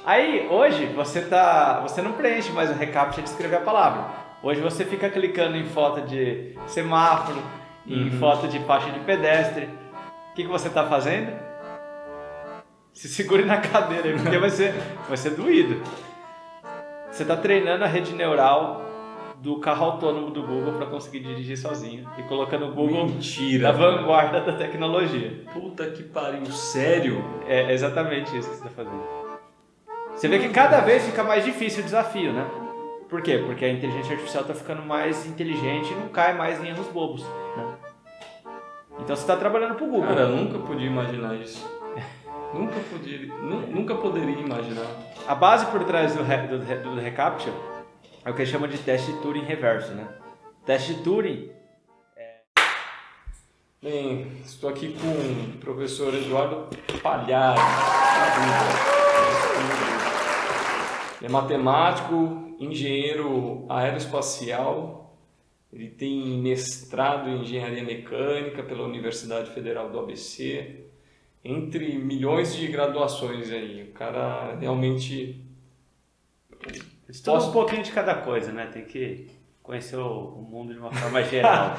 Aí, hoje, você não preenche mais o recaptcha de escrever a palavra. Hoje você fica clicando em foto de semáforo, em foto de faixa de pedestre. O que você está fazendo? Se segure na cadeira aí, porque vai ser doído. Você está treinando a rede neural do carro autônomo do Google para conseguir dirigir sozinho e colocando o Google Mentira, na vanguarda da tecnologia. Puta que pariu, sério? É exatamente isso que você está fazendo. Você vê que cada vez fica mais difícil o desafio, né? Por quê? Porque a inteligência artificial está ficando mais inteligente e não cai mais em erros bobos, né? Então você está trabalhando para o Google. Cara, eu nunca podia imaginar isso. Nunca poderia imaginar. A base por trás do reCAPTCHA é o que chama de teste de Turing reverso, né? Teste de Turing Bem, estou aqui com o professor Eduardo Palhares. Ele é matemático, engenheiro aeroespacial. Ele tem mestrado em engenharia mecânica pela Universidade Federal do ABC. Entre milhões de graduações aí. O cara realmente... estuda um pouquinho de cada coisa, né? Tem que conhecer o mundo de uma forma geral.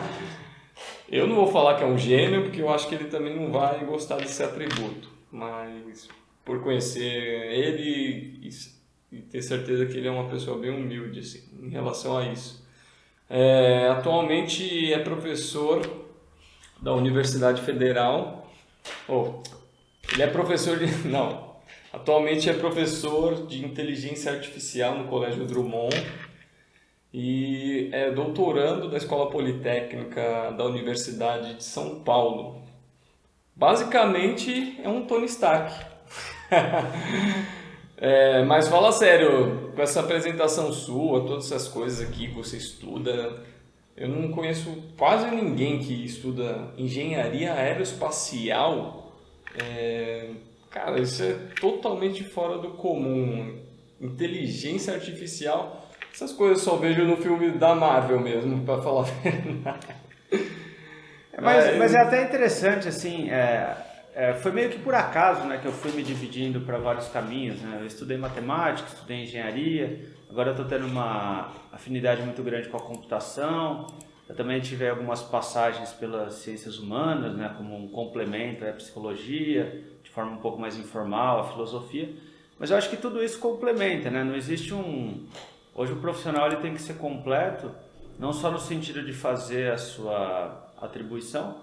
Eu não vou falar que é um gênio, porque eu acho que ele também não vai gostar desse atributo. Mas por conhecer ele e ter certeza que ele é uma pessoa bem humilde assim, em relação a isso. Atualmente é professor da Universidade Federal. Ele é professor de... Não. Atualmente é professor de inteligência artificial no Colégio Drummond e é doutorando da Escola Politécnica da Universidade de São Paulo. Basicamente é um Tony Stark. Mas fala sério, com essa apresentação sua, todas essas coisas aqui que você estuda, eu não conheço quase ninguém que estuda engenharia aeroespacial. Cara, isso é totalmente fora do comum. Inteligência artificial, essas coisas eu só vejo no filme da Marvel mesmo, pra falar a verdade. Mas é até interessante, assim, foi meio que por acaso, né, que eu fui me dividindo para vários caminhos, né? Eu estudei matemática, estudei engenharia, agora eu estou tendo uma afinidade muito grande com a computação. Eu também tive algumas passagens pelas ciências humanas, né, como um complemento à psicologia, de forma um pouco mais informal, a filosofia. Mas eu acho que tudo isso complementa, né? Não existe Hoje o profissional ele tem que ser completo, não só no sentido de fazer a sua atribuição,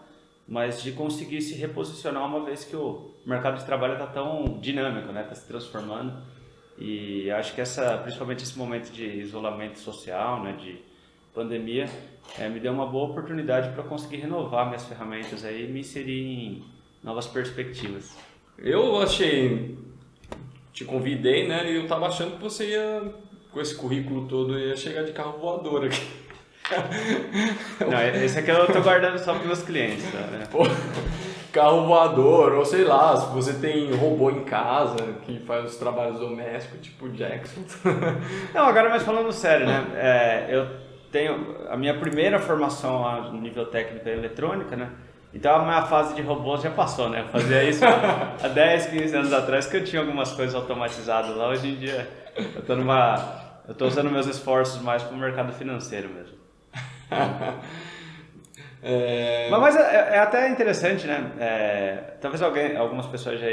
mas de conseguir se reposicionar uma vez que o mercado de trabalho está tão dinâmico, né? Está se transformando. E acho que principalmente esse momento de isolamento social, né? De pandemia, me deu uma boa oportunidade para conseguir renovar minhas ferramentas aí e me inserir em novas perspectivas. Eu te convidei, né, e eu tava achando que você ia, com esse currículo todo, ia chegar de carro voador aqui. Não, esse aqui eu tô guardando só para meus clientes, tá, né? Pô, carro voador, ou sei lá, se você tem robô em casa que faz os trabalhos domésticos, tipo Jackson. Não, agora mais falando sério, né? Eu tenho a minha primeira formação lá no nível técnico em eletrônica, né? Então a minha fase de robôs já passou, né? Eu fazia isso há 10, 15 anos atrás, que eu tinha algumas coisas automatizadas lá. Hoje em dia eu tô usando meus esforços mais para o mercado financeiro mesmo. Mas é até interessante, né? Talvez algumas pessoas já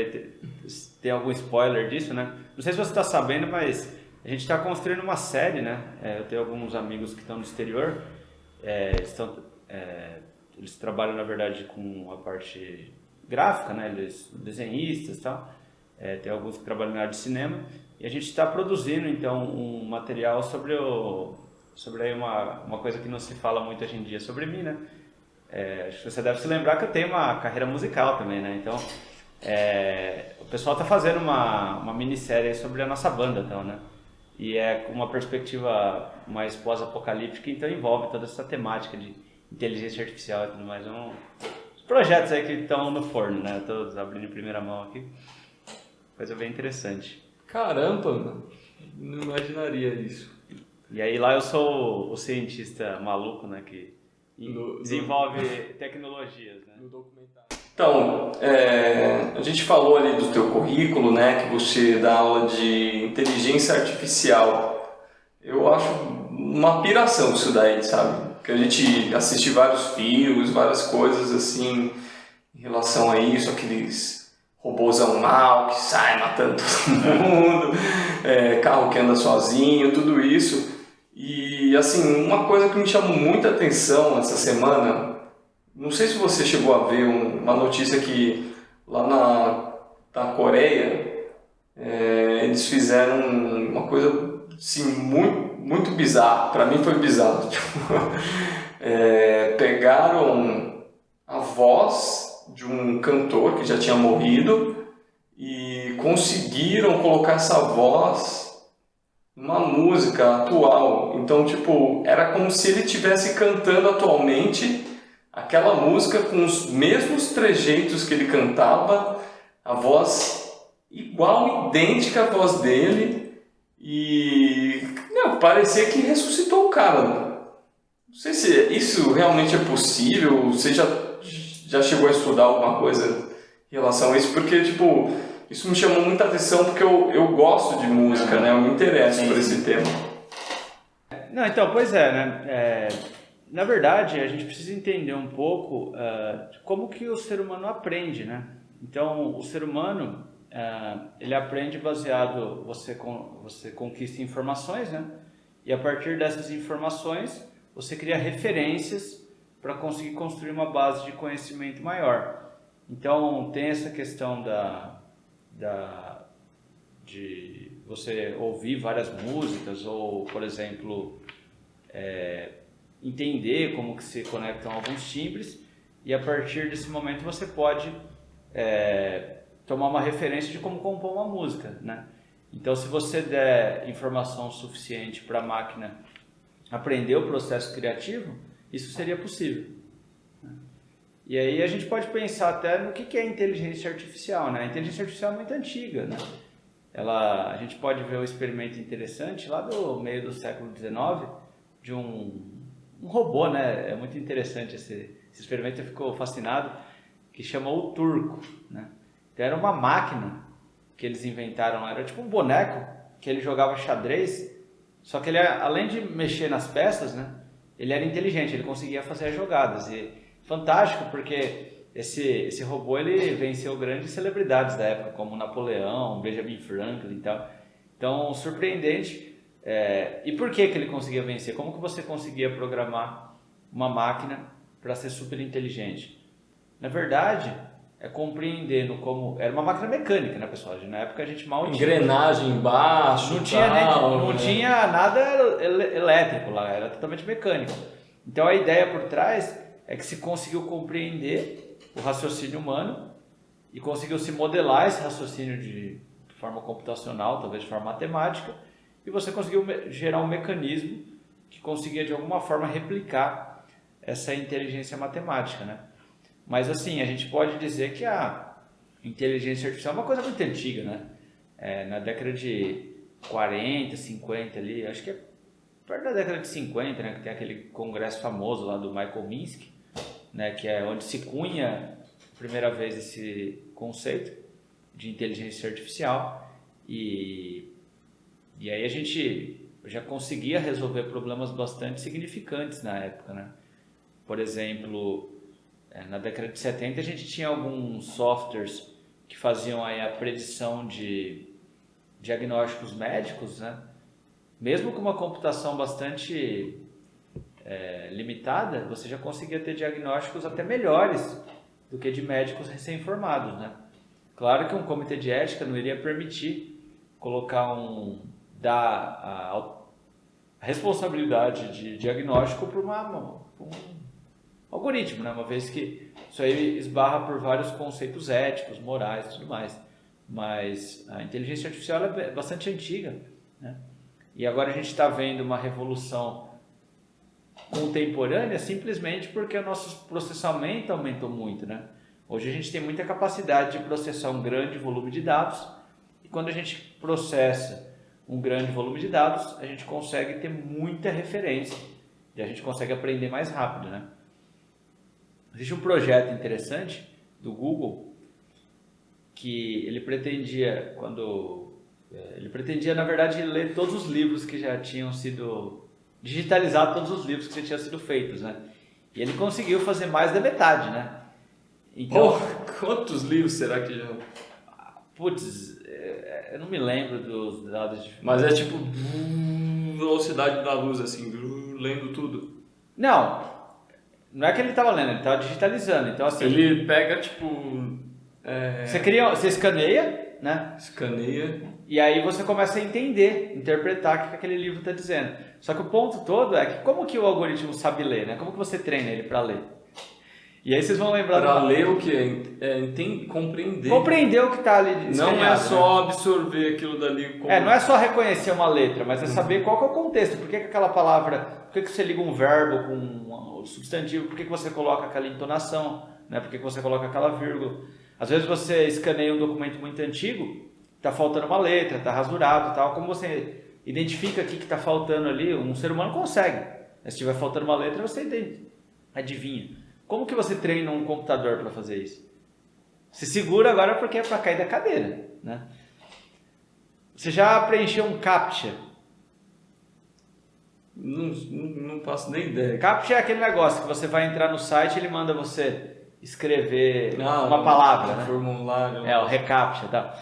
tenham algum spoiler disso, né? Não sei se você está sabendo, mas a gente está construindo uma série, né? Eu tenho alguns amigos que estão no exterior, eles trabalham na verdade com a parte gráfica, né? Eles desenhistas e tal. Tem alguns que trabalham na área de cinema e a gente está produzindo então um material sobre aí uma coisa que não se fala muito hoje em dia sobre mim, né? Acho que você deve se lembrar que eu tenho uma carreira musical também, né? Então, o pessoal está fazendo uma minissérie sobre a nossa banda, então, né? E é com uma perspectiva mais pós-apocalíptica, então envolve toda essa temática de inteligência artificial e tudo mais. Os projetos aí que estão no forno, né? Estou abrindo em primeira mão aqui. Coisa bem interessante. Caramba, mano. Não imaginaria isso. E aí lá eu sou o cientista maluco, né? Que desenvolve tecnologias, né? No documentário. Então, a gente falou ali do teu currículo, né, que você dá aula de inteligência artificial. Eu acho uma piração isso daí, sabe? Que a gente assiste vários filmes, várias coisas assim em relação a isso, aqueles robôzão mal que sai matando todo mundo, carro que anda sozinho, tudo isso. E assim, uma coisa que me chamou muita atenção essa semana, não sei se você chegou a ver uma notícia que lá na Coreia eles fizeram uma coisa assim, muito bizarra. Para mim foi bizarro. Tipo, pegaram a voz de um cantor que já tinha morrido e conseguiram colocar essa voz numa música atual. Então, tipo, era como se ele estivesse cantando atualmente aquela música com os mesmos trejeitos que ele cantava, a voz igual, idêntica à voz dele, e parecia que ressuscitou o cara. Não sei se isso realmente é possível, você já chegou a estudar alguma coisa em relação a isso, porque tipo, isso me chamou muita atenção porque eu gosto de música, né? Eu me interesso por esse tema. Não, então, pois é, né? Na verdade, a gente precisa entender um pouco de como que o ser humano aprende, né? Então, o ser humano, ele aprende baseado, você conquista informações, né? E a partir dessas informações, você cria referências para conseguir construir uma base de conhecimento maior. Então, tem essa questão de você ouvir várias músicas ou, por exemplo, entender como que se conectam alguns timbres, e a partir desse momento você pode tomar uma referência de como compor uma música, né? Então, se você der informação suficiente para a máquina aprender o processo criativo, isso seria possível. E aí a gente pode pensar até no que é inteligência artificial, né? A inteligência artificial é muito antiga, né? A gente pode ver um experimento interessante lá do meio do século XIX de um robô, né? É muito interessante esse experimento, eu fico fascinado, que chamou o Turco, né? Então era uma máquina que eles inventaram, era tipo um boneco que ele jogava xadrez, só que ele, além de mexer nas peças, né? Ele era inteligente, ele conseguia fazer as jogadas. E fantástico, porque esse robô ele venceu grandes celebridades da época, como Napoleão, Benjamin Franklin e tal. Então, surpreendente. E por que ele conseguia vencer? Como que você conseguia programar uma máquina para ser super inteligente? Na verdade, compreendendo como... Era uma máquina mecânica, né, pessoal? Na época a gente mal tinha... Engrenagem embaixo, não tinha nada elétrico lá, era totalmente mecânico. Então a ideia por trás é que se conseguiu compreender o raciocínio humano e conseguiu se modelar esse raciocínio de forma computacional, talvez de forma matemática, e você conseguiu gerar um mecanismo que conseguia de alguma forma replicar essa inteligência matemática, né? Mas assim, a gente pode dizer que a inteligência artificial é uma coisa muito antiga, né? Na década de 40, 50 ali, acho que é perto da década de 50, né, que tem aquele congresso famoso lá do Michael Minsky, né, que é onde se cunha a primeira vez esse conceito de inteligência artificial, e aí a gente já conseguia resolver problemas bastante significantes na época, né? Por exemplo, na década de 70 a gente tinha alguns softwares que faziam aí a predição de diagnósticos médicos, né? Mesmo com uma computação bastante limitada, você já conseguia ter diagnósticos até melhores do que de médicos recém-formados, né? Claro que um comitê de ética não iria permitir colocar dar a responsabilidade de diagnóstico para um algoritmo, né? Uma vez que isso aí esbarra por vários conceitos éticos, morais e tudo mais. Mas a inteligência artificial é bastante antiga, né? E agora a gente está vendo uma revolução contemporânea simplesmente porque o nosso processamento aumentou muito, né? Hoje a gente tem muita capacidade de processar um grande volume de dados, e quando a gente processa um grande volume de dados, a gente consegue ter muita referência e a gente consegue aprender mais rápido, né? Existe um projeto interessante do Google que ele pretendia, na verdade, ler todos os livros que já tinham sido... digitalizar todos os livros que já tinham sido feitos, né? E ele conseguiu fazer mais da metade, né? Então, quantos livros será que já... Putz, eu não me lembro dos dados de... Mas é tipo velocidade da luz, assim, lendo tudo. Não é que ele estava lendo, ele estava digitalizando. Então, assim... Ele pega, tipo... Você escaneia, né? Escaneia. E aí você começa a entender, interpretar o que aquele livro está dizendo. Só que o ponto todo é que como que o algoritmo sabe ler, né? Como que você treina ele para ler? E aí vocês vão lembrar... Para ler o quê? Compreender. Compreender o que está ali escaneado. Não é só absorver aquilo dali. Como... não é só reconhecer uma letra, mas é saber qual que é o contexto. Por que aquela palavra... Por que você liga um verbo com um substantivo? Por que você coloca aquela entonação? Né? Por que você coloca aquela vírgula? Às vezes você escaneia um documento muito antigo, está faltando uma letra, está rasurado e tal. Como você identifica o que está faltando ali? Um ser humano consegue. Se estiver faltando uma letra, você adivinha. Como que você treina um computador para fazer isso? Se segura agora porque é para cair da cadeira, né? Você já preencheu um CAPTCHA? Não faço nem ideia. CAPTCHA é aquele negócio que você vai entrar no site e ele manda você escrever uma palavra, né? Formulário. O reCAPTCHA, tá?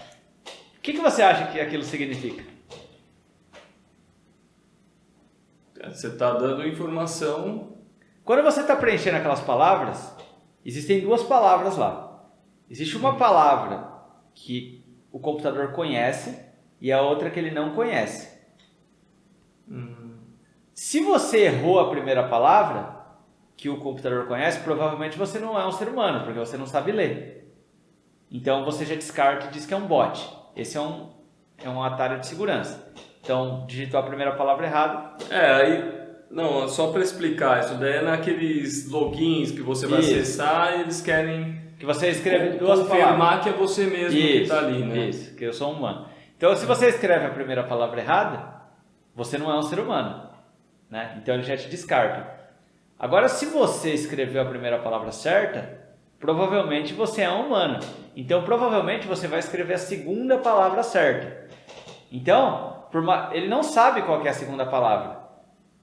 O que você acha que aquilo significa? Você está dando informação. Quando você está preenchendo aquelas palavras, existem duas palavras lá. Existe uma palavra que o computador conhece e a outra que ele não conhece. Se você errou a primeira palavra que o computador conhece, provavelmente você não é um ser humano, porque você não sabe ler. Então você já descarta e diz que é um bot. Esse é um atalho de segurança. Então, digitou a primeira palavra errada. Não, só para explicar, isso daí é naqueles logins que você vai acessar e eles querem... Que você escreve duas palavras. Confirmar que é você mesmo que está ali, né? Isso, que eu sou um humano. Então, se você escreve a primeira palavra errada, você não é um ser humano, né? Então, ele já te descarta. Agora, se você escreveu a primeira palavra certa, provavelmente você é um humano. Então, provavelmente você vai escrever a segunda palavra certa. Então, ele não sabe qual que é a segunda palavra.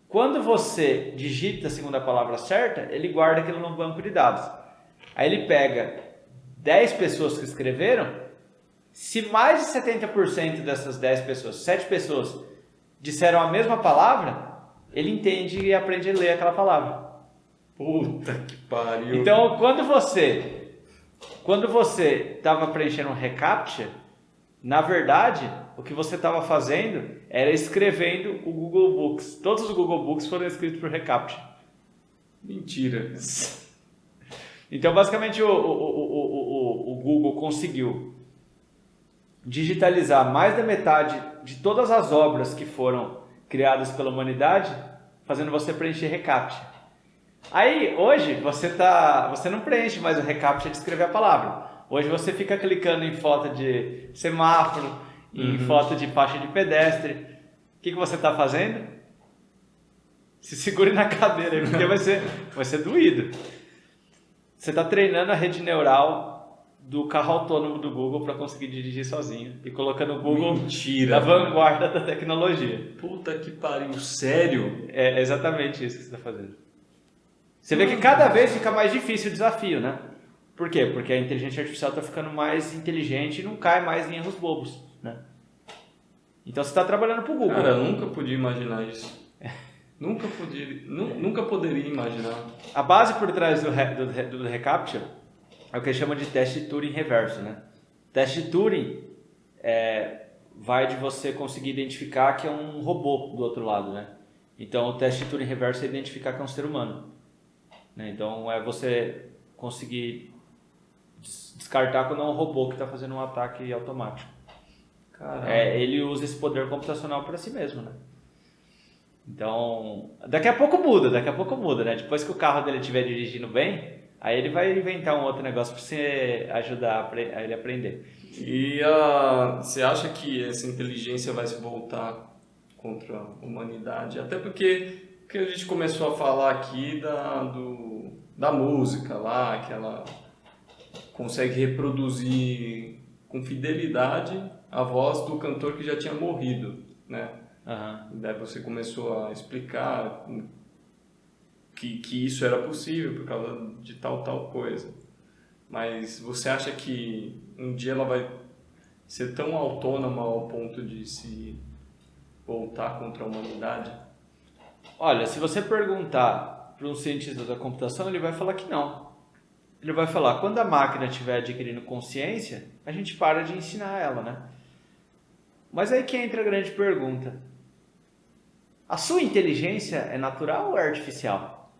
Quando você digita a segunda palavra certa, ele guarda aquilo no banco de dados. Aí ele pega 10 pessoas que escreveram, se mais de 70% dessas 10 pessoas, 7 pessoas, disseram a mesma palavra, ele entende e aprende a ler aquela palavra. Puta que pariu. Então, quando você estava preenchendo um reCAPTCHA, na verdade, o que você estava fazendo era escrevendo o Google Books. Todos os Google Books foram escritos por reCAPTCHA. Mentira. Então, basicamente, o Google conseguiu digitalizar mais da metade de todas as obras que foram criadas pela humanidade, fazendo você preencher reCAPTCHA. Aí, hoje, você não preenche mais o reCAPTCHA de escrever a palavra. Hoje você fica clicando em foto de semáforo, em foto de faixa de pedestre. O que você está fazendo? Se segure na cadeira aí, porque vai ser doído. Você está treinando a rede neural do carro autônomo do Google para conseguir dirigir sozinho e colocando o Google na vanguarda da tecnologia. Puta que pariu, sério? É exatamente isso que você está fazendo. Você vê que cada vez fica mais difícil o desafio, né? Por quê? Porque a inteligência artificial está ficando mais inteligente e não cai mais em erros bobos, né? Então você está trabalhando para o Google. Cara, eu nunca podia imaginar isso. Nunca poderia imaginar. A base por trás do reCAPTCHA é o que chama de teste Turing reverso, né? Teste Turing vai de você conseguir identificar que é um robô do outro lado, né? Então o teste Turing reverso é identificar que é um ser humano, né? Então é você conseguir descartar quando é um robô que está fazendo um ataque automático. Ele usa esse poder computacional para si mesmo, né? Então, daqui a pouco muda, né? Depois que o carro dele estiver dirigindo bem, aí ele vai inventar um outro negócio para você ajudar a ele aprender. E você acha que essa inteligência vai se voltar contra a humanidade? Até porque a gente começou a falar aqui da música lá, consegue reproduzir com fidelidade a voz do cantor que já tinha morrido, né? Uhum. Daí você começou a explicar que isso era possível por causa de tal coisa. Mas você acha que um dia ela vai ser tão autônoma ao ponto de se voltar contra a humanidade? Olha, se você perguntar para um cientista da computação, ele vai falar que não. Ele vai falar, quando a máquina estiver adquirindo consciência, a gente para de ensinar ela, né? Mas aí que entra a grande pergunta. A sua inteligência é natural ou é artificial?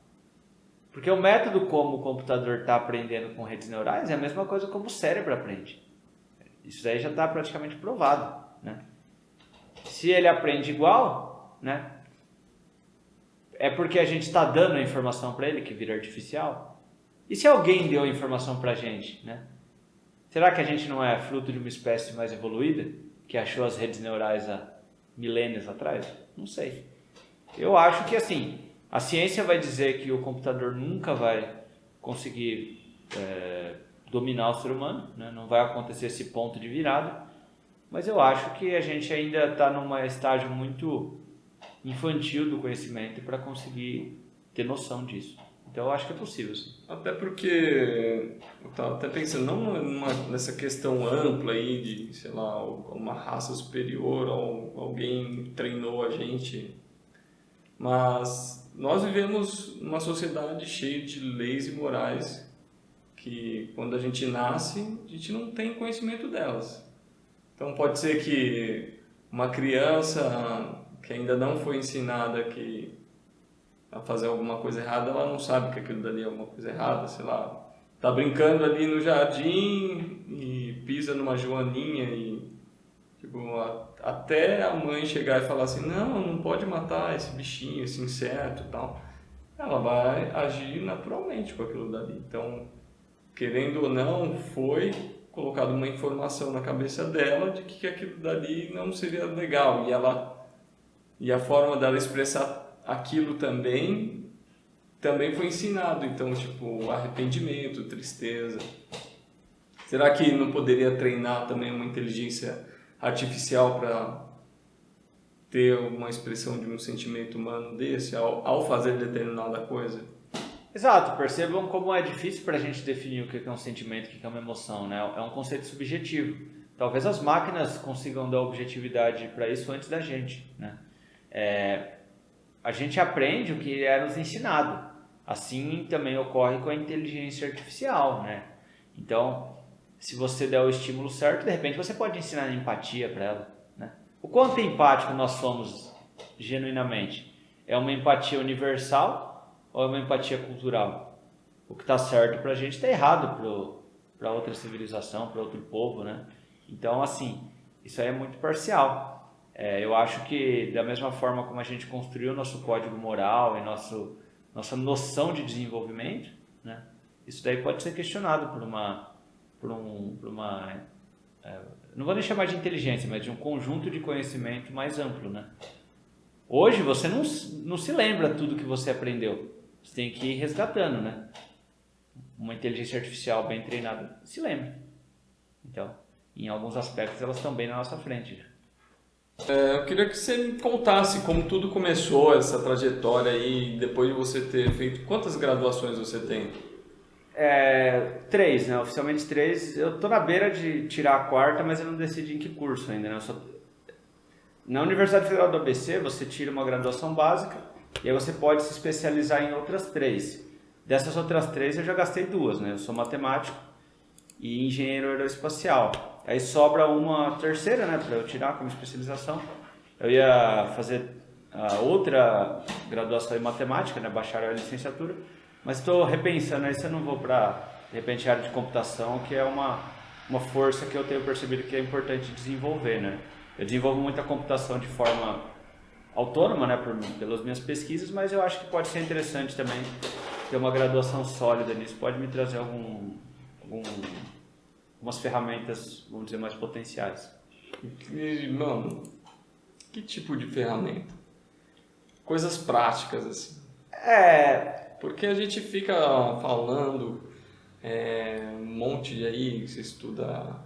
Porque o método como o computador está aprendendo com redes neurais é a mesma coisa como o cérebro aprende. Isso aí já está praticamente provado, né? Se ele aprende igual, né? É porque a gente está dando a informação para ele que vira artificial? E se alguém deu a informação para a gente, né? Será que a gente não é fruto de uma espécie mais evoluída que achou as redes neurais há milênios atrás? Não sei. Eu acho que assim, a ciência vai dizer que o computador nunca vai conseguir dominar o ser humano, né? Não vai acontecer esse ponto de virada, mas eu acho que a gente ainda está num estágio muito infantil do conhecimento para conseguir ter noção disso. Então eu acho que é possível, sim. Até porque eu estava até pensando, não nessa questão ampla aí de, sei lá, uma raça superior ou alguém treinou a gente, mas nós vivemos numa sociedade cheia de leis e morais que quando a gente nasce, a gente não tem conhecimento delas. Então pode ser que uma criança que ainda não foi ensinada a fazer alguma coisa errada, ela não sabe que aquilo dali é alguma coisa errada, sei lá, tá brincando ali no jardim e pisa numa joaninha e tipo, até a mãe chegar e falar assim, não pode matar esse bichinho, esse inseto e tal, ela vai agir naturalmente com aquilo dali. Então, querendo ou não, foi colocada uma informação na cabeça dela de que aquilo dali não seria legal e a forma dela expressar aquilo também foi ensinado. Então, tipo, arrependimento, tristeza. Será que não poderia treinar também uma inteligência artificial para ter uma expressão de um sentimento humano desse ao fazer determinada coisa? Exato, percebam como é difícil para a gente definir o que é um sentimento, o que é uma emoção, né? É um conceito subjetivo. Talvez as máquinas consigam dar objetividade para isso antes da gente, né? A gente aprende o que é nos ensinado. Assim também ocorre com a inteligência artificial, né? Então, se você der o estímulo certo, de repente você pode ensinar empatia para ela, né? O quanto empático nós somos genuinamente? É uma empatia universal ou é uma empatia cultural? O que está certo para a gente está errado para outra civilização, para outro povo, né? Então, assim, isso aí é muito parcial. Eu acho que da mesma forma como a gente construiu o nosso código moral e nossa noção de desenvolvimento, né? Isso daí pode ser questionado por uma não vou nem chamar de inteligência, mas de um conjunto de conhecimento mais amplo, né? Hoje você não se lembra tudo que você aprendeu, você tem que ir resgatando, né? Uma inteligência artificial bem treinada se lembra. Então, em alguns aspectos elas estão bem na nossa frente, né? Eu queria que você me contasse como tudo começou, essa trajetória aí, depois de você ter feito... Quantas graduações você tem? 3, né? Oficialmente 3. Eu tô na beira de tirar a quarta, mas eu não decidi em que curso ainda, né? Na Universidade Federal do ABC, você tira uma graduação básica e aí você pode se especializar em outras 3. Dessas outras 3 eu já gastei 2, né? Eu sou matemático e engenheiro aeroespacial. Aí sobra uma terceira, né, para eu tirar como especialização. Eu ia fazer a outra graduação em matemática, né, bacharel e licenciatura, mas estou repensando aí se eu não vou para, de repente, a área de computação, que é uma força que eu tenho percebido que é importante desenvolver, né. Eu desenvolvo muita computação de forma autônoma, né, pelas minhas pesquisas, mas eu acho que pode ser interessante também ter uma graduação sólida nisso, pode me trazer algumas ferramentas, vamos dizer, mais potenciais. E, mano, que tipo de ferramenta? Coisas práticas, assim. Porque a gente fica falando um monte de aí, você estuda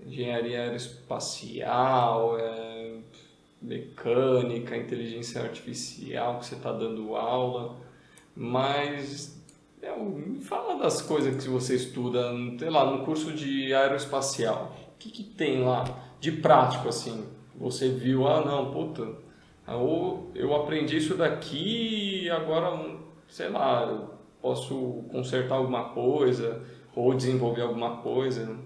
engenharia aeroespacial, mecânica, inteligência artificial, que você está dando aula, mas me fala das coisas que você estuda, sei lá, no curso de aeroespacial. O que tem lá de prático, assim? Você viu, não, puta, ou eu aprendi isso daqui e agora, sei lá, eu posso consertar alguma coisa ou desenvolver alguma coisa.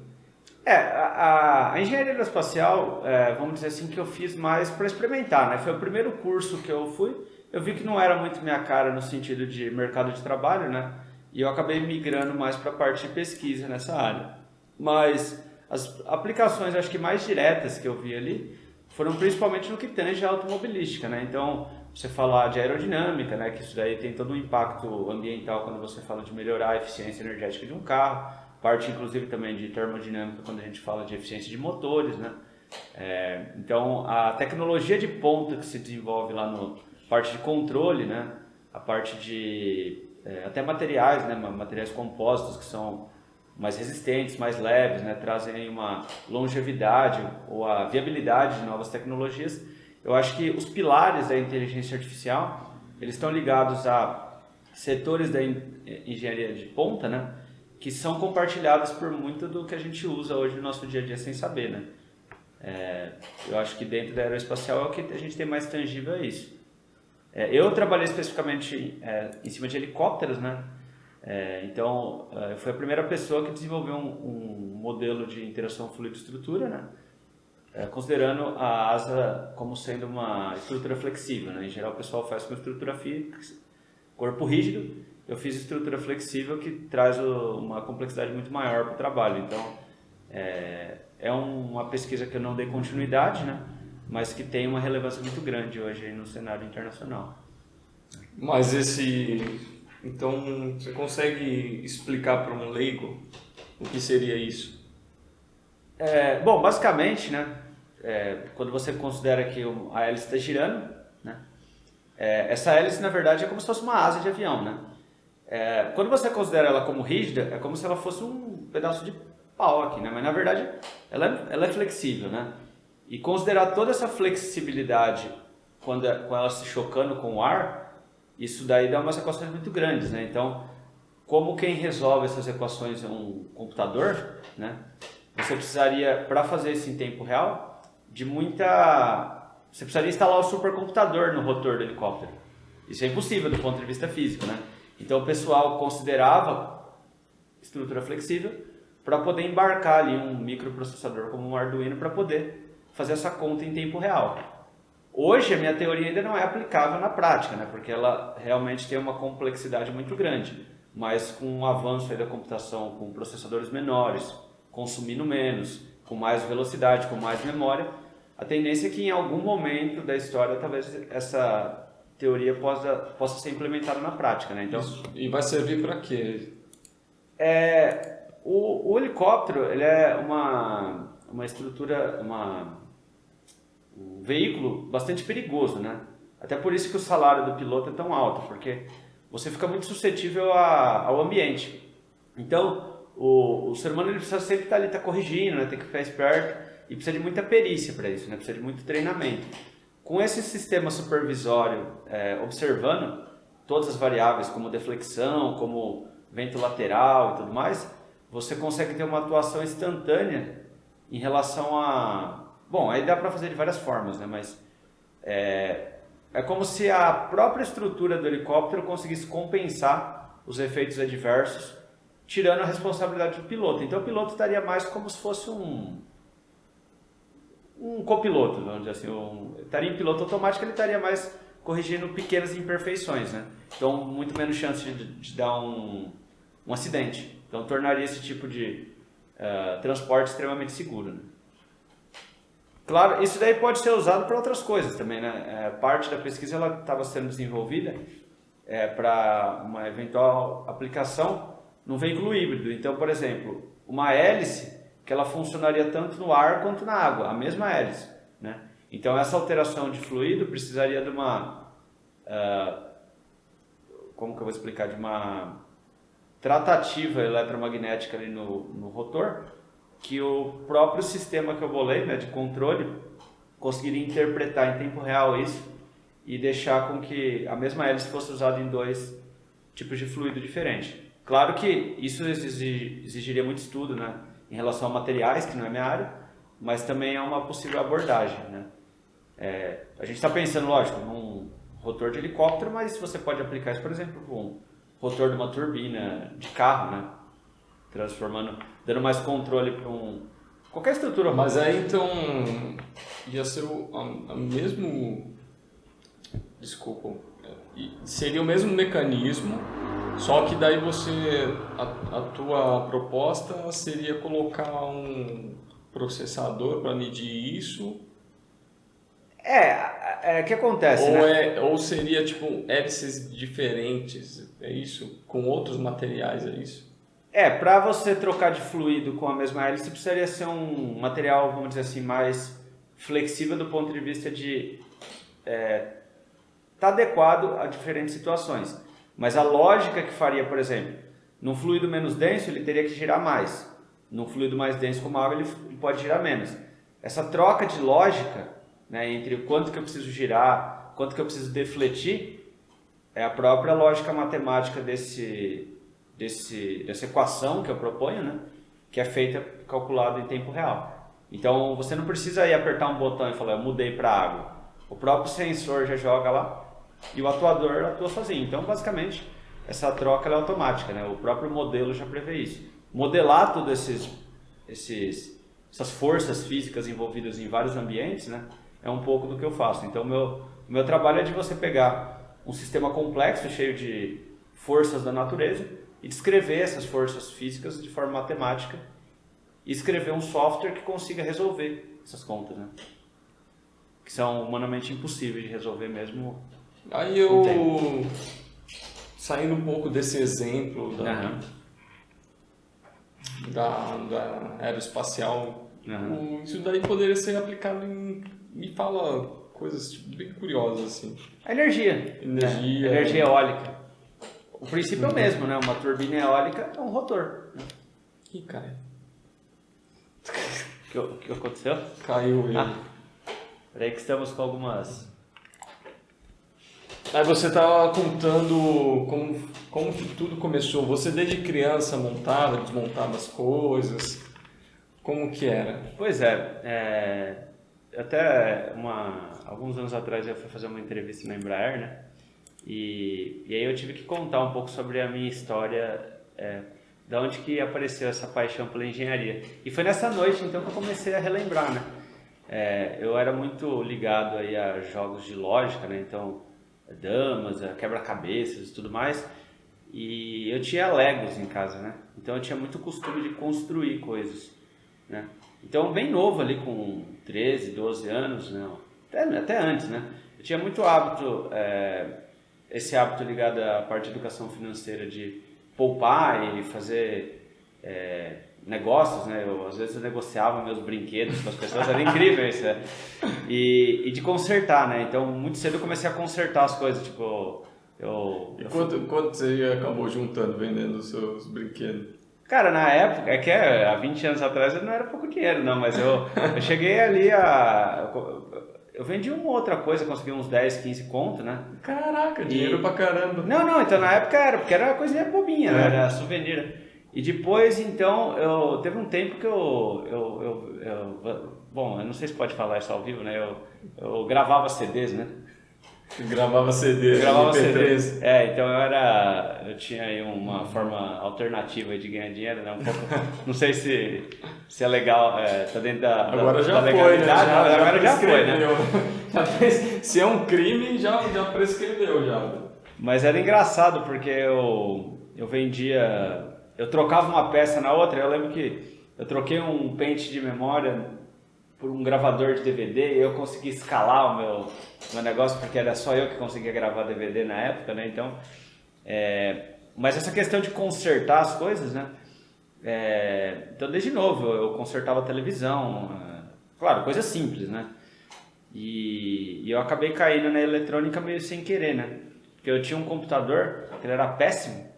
A engenharia aeroespacial, vamos dizer assim, que eu fiz mais para experimentar, né? Foi o primeiro curso que eu fui. Eu vi que não era muito minha cara no sentido de mercado de trabalho, né? E eu acabei migrando mais para a parte de pesquisa nessa área. Mas as aplicações, acho que mais diretas que eu vi ali, foram principalmente no que tange a automobilística, né? Então, você falar de aerodinâmica, né? Que isso daí tem todo um impacto ambiental quando você fala de melhorar a eficiência energética de um carro. Parte, inclusive, também de termodinâmica quando a gente fala de eficiência de motores, né? Então, a tecnologia de ponta que se desenvolve lá no parte de controle, né? A parte de até materiais, né? Materiais compostos que são mais resistentes, mais leves, né? Trazem uma longevidade ou a viabilidade de novas tecnologias. Eu acho que os pilares da inteligência artificial, eles estão ligados a setores da engenharia de ponta, né? Que são compartilhadas por muito do que a gente usa hoje no nosso dia a dia sem saber, né? Eu acho que dentro da aeroespacial é o que a gente tem mais tangível, é isso. Eu trabalhei especificamente em cima de helicópteros, né? Então, eu fui a primeira pessoa que desenvolveu um modelo de interação fluido-estrutura, né? Considerando a asa como sendo uma estrutura flexível, né? Em geral, o pessoal faz com estrutura fixa, corpo rígido. Eu fiz estrutura flexível que traz uma complexidade muito maior para o trabalho. Então, é uma pesquisa que eu não dei continuidade, né? Mas que tem uma relevância muito grande hoje no cenário internacional. Mas então, você consegue explicar para um leigo o que seria isso? Bom, basicamente, né? Quando você considera que a hélice está girando, né? Essa hélice, na verdade, é como se fosse uma asa de avião, né? Quando você considera ela como rígida, é como se ela fosse um pedaço de pau aqui, né? Mas na verdade ela é flexível, né? E considerar toda essa flexibilidade com ela se chocando com o ar, isso daí dá umas equações muito grandes, né? Então, como quem resolve essas equações é um computador, né? Você precisaria, para fazer isso em tempo real, você precisaria instalar o supercomputador no rotor do helicóptero. Isso é impossível do ponto de vista físico, né? Então o pessoal considerava estrutura flexível para poder embarcar ali um microprocessador como um Arduino para poder fazer essa conta em tempo real. Hoje a minha teoria ainda não é aplicável na prática, né? Porque ela realmente tem uma complexidade muito grande, mas com o avanço aí da computação com processadores menores, consumindo menos, com mais velocidade, com mais memória, a tendência é que em algum momento da história talvez essa teoria possa ser implementada na prática, né? Então, e vai servir para quê? O helicóptero ele é uma estrutura, um veículo bastante perigoso, né? Até por isso que o salário do piloto é tão alto, porque você fica muito suscetível ao ambiente. Então, o ser humano ele precisa sempre estar ali, corrigindo, né? Tem que ficar esperto e precisa de muita perícia para isso, né? Precisa de muito treinamento. Com esse sistema supervisório observando todas as variáveis, como deflexão, como vento lateral e tudo mais, você consegue ter uma atuação instantânea em relação a... Bom, aí dá para fazer de várias formas, né? Mas é como se a própria estrutura do helicóptero conseguisse compensar os efeitos adversos, tirando a responsabilidade do piloto. Então o piloto estaria mais como se fosse um copiloto, vamos dizer assim. Estaria em piloto automático, ele estaria mais corrigindo pequenas imperfeições, né? Então muito menos chance de dar um acidente. Então tornaria esse tipo de transporte extremamente seguro, né? Claro, isso daí pode ser usado para outras coisas também, né? Parte da pesquisa ela estava sendo desenvolvida para uma eventual aplicação num veículo híbrido. Então, por exemplo, uma hélice que ela funcionaria tanto no ar quanto na água, a mesma hélice, né? Então essa alteração de fluido precisaria de uma como que eu vou explicar, de uma tratativa eletromagnética ali no rotor, que o próprio sistema que eu bolei, né, de controle, conseguiria interpretar em tempo real isso e deixar com que a mesma hélice fosse usada em 2 tipos de fluido diferentes. Claro que isso exigiria muito estudo, né, em relação a materiais, que não é minha área, mas também é uma possível abordagem, né. A gente está pensando, lógico, num rotor de helicóptero, mas você pode aplicar isso, por exemplo, com um rotor de uma turbina de carro, né, dando mais controle para qualquer estrutura. Mas aí então ia ser o mesmo, desculpa, seria o mesmo mecanismo, só que daí a tua proposta seria colocar um processador para medir isso. O que acontece, né? Ou seria tipo hélices diferentes, é isso? Com outros materiais, é isso? Para você trocar de fluido com a mesma hélice, precisaria ser um material, vamos dizer assim, mais flexível do ponto de vista de tá adequado a diferentes situações. Mas a lógica que faria, por exemplo, num fluido menos denso, ele teria que girar mais. Num fluido mais denso como a água, ele pode girar menos. Essa troca de lógica, né, entre o quanto que eu preciso girar, quanto que eu preciso defletir, é a própria lógica matemática dessa equação que eu proponho, né, que é feita, calculada em tempo real. Então, você não precisa ir apertar um botão e falar, eu mudei para água. O próprio sensor já joga lá e o atuador atua sozinho. Então, basicamente, essa troca é automática, né? O próprio modelo já prevê isso. Modelar todas essas forças físicas envolvidas em vários ambientes, né, é um pouco do que eu faço. Então, o meu trabalho é de você pegar um sistema complexo, cheio de forças da natureza, e descrever essas forças físicas de forma matemática e escrever um software que consiga resolver essas contas, né? Que são humanamente impossíveis de resolver mesmo. Aí saindo um pouco desse exemplo da aeroespacial, isso daí poderia ser aplicado me fala coisas tipo, bem curiosas assim. A energia. Energia eólica. O princípio é o mesmo, né? Uma turbina eólica é um rotor. Né? Ih, cara. O que aconteceu? Caiu ele. Peraí que estamos com algumas... Aí você estava contando como que tudo começou. Você desde criança montava, desmontava as coisas. Como que era? Pois até alguns anos atrás eu fui fazer uma entrevista na Embraer, né? E aí eu tive que contar um pouco sobre a minha história, da onde que apareceu essa paixão pela engenharia. E foi nessa noite então que eu comecei a relembrar, né? Eu era muito ligado aí a jogos de lógica, né? Então, damas, quebra-cabeças e tudo mais. E eu tinha Legos em casa, né? Então eu tinha muito costume de construir coisas, né? Então, bem novo ali, com 13, 12 anos, né? Até antes, né? Eu tinha muito hábito, esse hábito ligado à parte de educação financeira, de poupar e fazer negócios, né? Às vezes eu negociava meus brinquedos com as pessoas, era incrível isso, né? E de consertar, né? Então, muito cedo eu comecei a consertar as coisas, tipo... Quanto você acabou juntando, vendendo os seus brinquedos? Cara, na época, há 20 anos atrás não era pouco dinheiro, não, mas eu cheguei ali eu vendi uma outra coisa, consegui uns 10, 15 conto, né? Caraca, dinheiro pra caramba. Não, então na época era, porque era coisinha bobinha, né? Era souvenir. E depois, então, teve um tempo que bom, eu não sei se pode falar isso ao vivo, né? Eu gravava CDs, né? Gravava CD, gravava CDs. Então eu tinha aí uma forma alternativa de ganhar dinheiro, né? Um pouco, não sei se é legal, tá dentro da agora já da foi, né? Agora já foi, né? Se é um crime, já prescreveu já. Mas era engraçado porque eu vendia, eu trocava uma peça na outra. Eu lembro que eu troquei um pente de memória por um gravador de DVD e eu consegui escalar o meu negócio, porque era só eu que conseguia gravar DVD na época, né? Então, mas essa questão de consertar as coisas, né? Então, desde novo, eu consertava a televisão, claro, coisa simples, né? E eu acabei caindo na eletrônica meio sem querer, né? Porque eu tinha um computador que ele era péssimo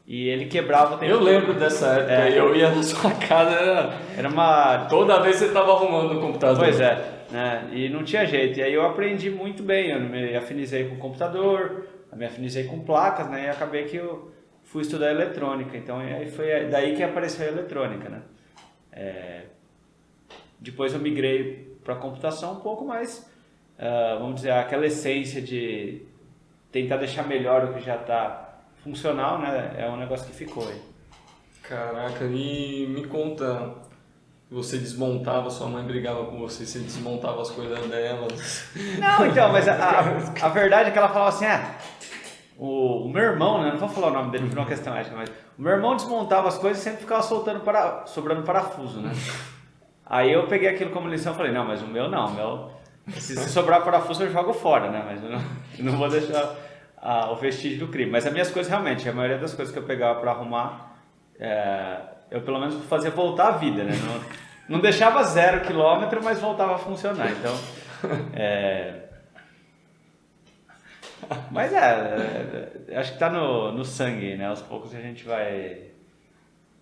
e ele quebrava o tempo Eu todo. lembro dessa época, eu ia na sua casa, Era uma... toda vez você estava arrumando o computador. Pois é, né? E não tinha jeito. E aí eu aprendi muito bem, eu me afinizei com o computador, eu me afinizei com placas, né? E acabei que eu fui estudar eletrônica. Então aí foi daí que apareceu a eletrônica, né? Depois eu migrei para computação um pouco mais, vamos dizer, aquela essência de tentar deixar melhor o que já está funcional, né? É um negócio que ficou aí. Caraca, e me conta, você desmontava, sua mãe brigava com você desmontava as coisas dela? Não, então, mas a verdade é que ela falava assim, o meu irmão, né? Não vou falar o nome dele por uma questão ética, mas o meu irmão desmontava as coisas e sempre ficava sobrando parafuso, né? Aí eu peguei aquilo como lição e falei, não, mas o meu não, se sobrar parafuso eu jogo fora, né? Mas eu não vou deixar o vestígio do crime. Mas as minhas coisas realmente, a maioria das coisas que eu pegava para arrumar, eu pelo menos fazia voltar a vida, né? Não deixava 0 km, mas voltava a funcionar. Então, mas acho que tá no sangue, né? Aos poucos a gente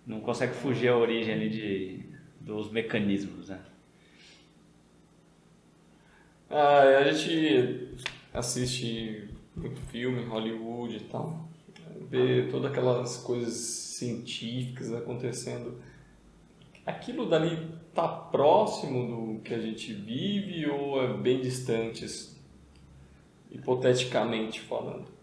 não consegue fugir a origem ali dos mecanismos, né? A gente assiste muito filme, Hollywood e tal, vê todas aquelas coisas científicas acontecendo. Aquilo dali tá próximo do que a gente vive ou é bem distante, hipoteticamente falando?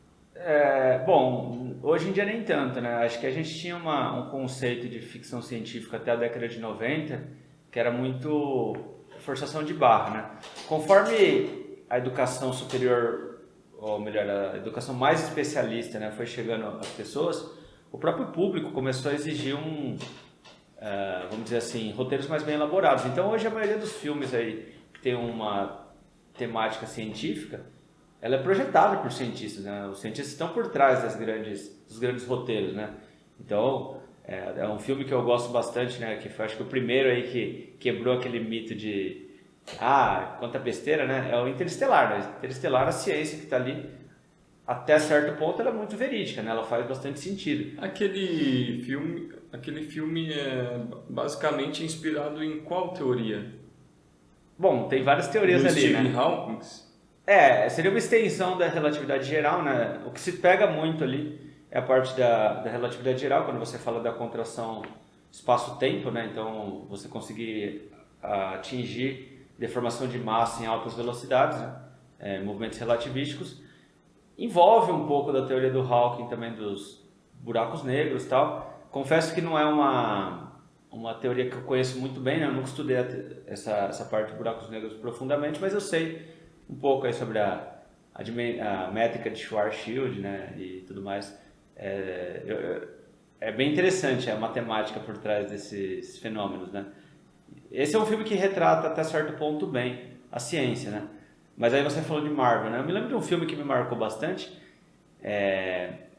Bom, hoje em dia nem tanto, né? Acho que a gente tinha um conceito de ficção científica até a década de 90 que era muito forçação de barra, né? Conforme a educação superior, ou melhor, a educação mais especialista, né, foi chegando às pessoas, o próprio público começou a exigir vamos dizer assim, roteiros mais bem elaborados. Então hoje a maioria dos filmes aí que tem uma temática científica, ela é projetada por cientistas, né? Os cientistas estão por trás dos grandes roteiros, né? Então, é um filme que eu gosto bastante, né? Que foi, acho que o primeiro aí que quebrou aquele mito de quanta besteira, né? É o Interestelar, né? Interestelar, a ciência que está ali, até certo ponto, ela é muito verídica, né? Ela faz bastante sentido. Aquele filme é basicamente inspirado em qual teoria? Bom, tem várias teorias ali, Stephen né? Hawking? Seria uma extensão da relatividade geral, né? O que se pega muito ali é a parte da relatividade geral, quando você fala da contração espaço-tempo, né? Então, você conseguir atingir deformação de massa em altas velocidades, né? Movimentos relativísticos. Envolve um pouco da teoria do Hawking também dos buracos negros e tal. Confesso que não é uma teoria que eu conheço muito bem, né? Eu nunca estudei essa parte de buracos negros profundamente, mas eu sei um pouco aí sobre a métrica de Schwarzschild, né, e tudo mais. É bem interessante a matemática por trás desses fenômenos, né. Esse é um filme que retrata até certo ponto bem a ciência, né. Mas aí você falou de Marvel, né. Eu me lembro de um filme que me marcou bastante,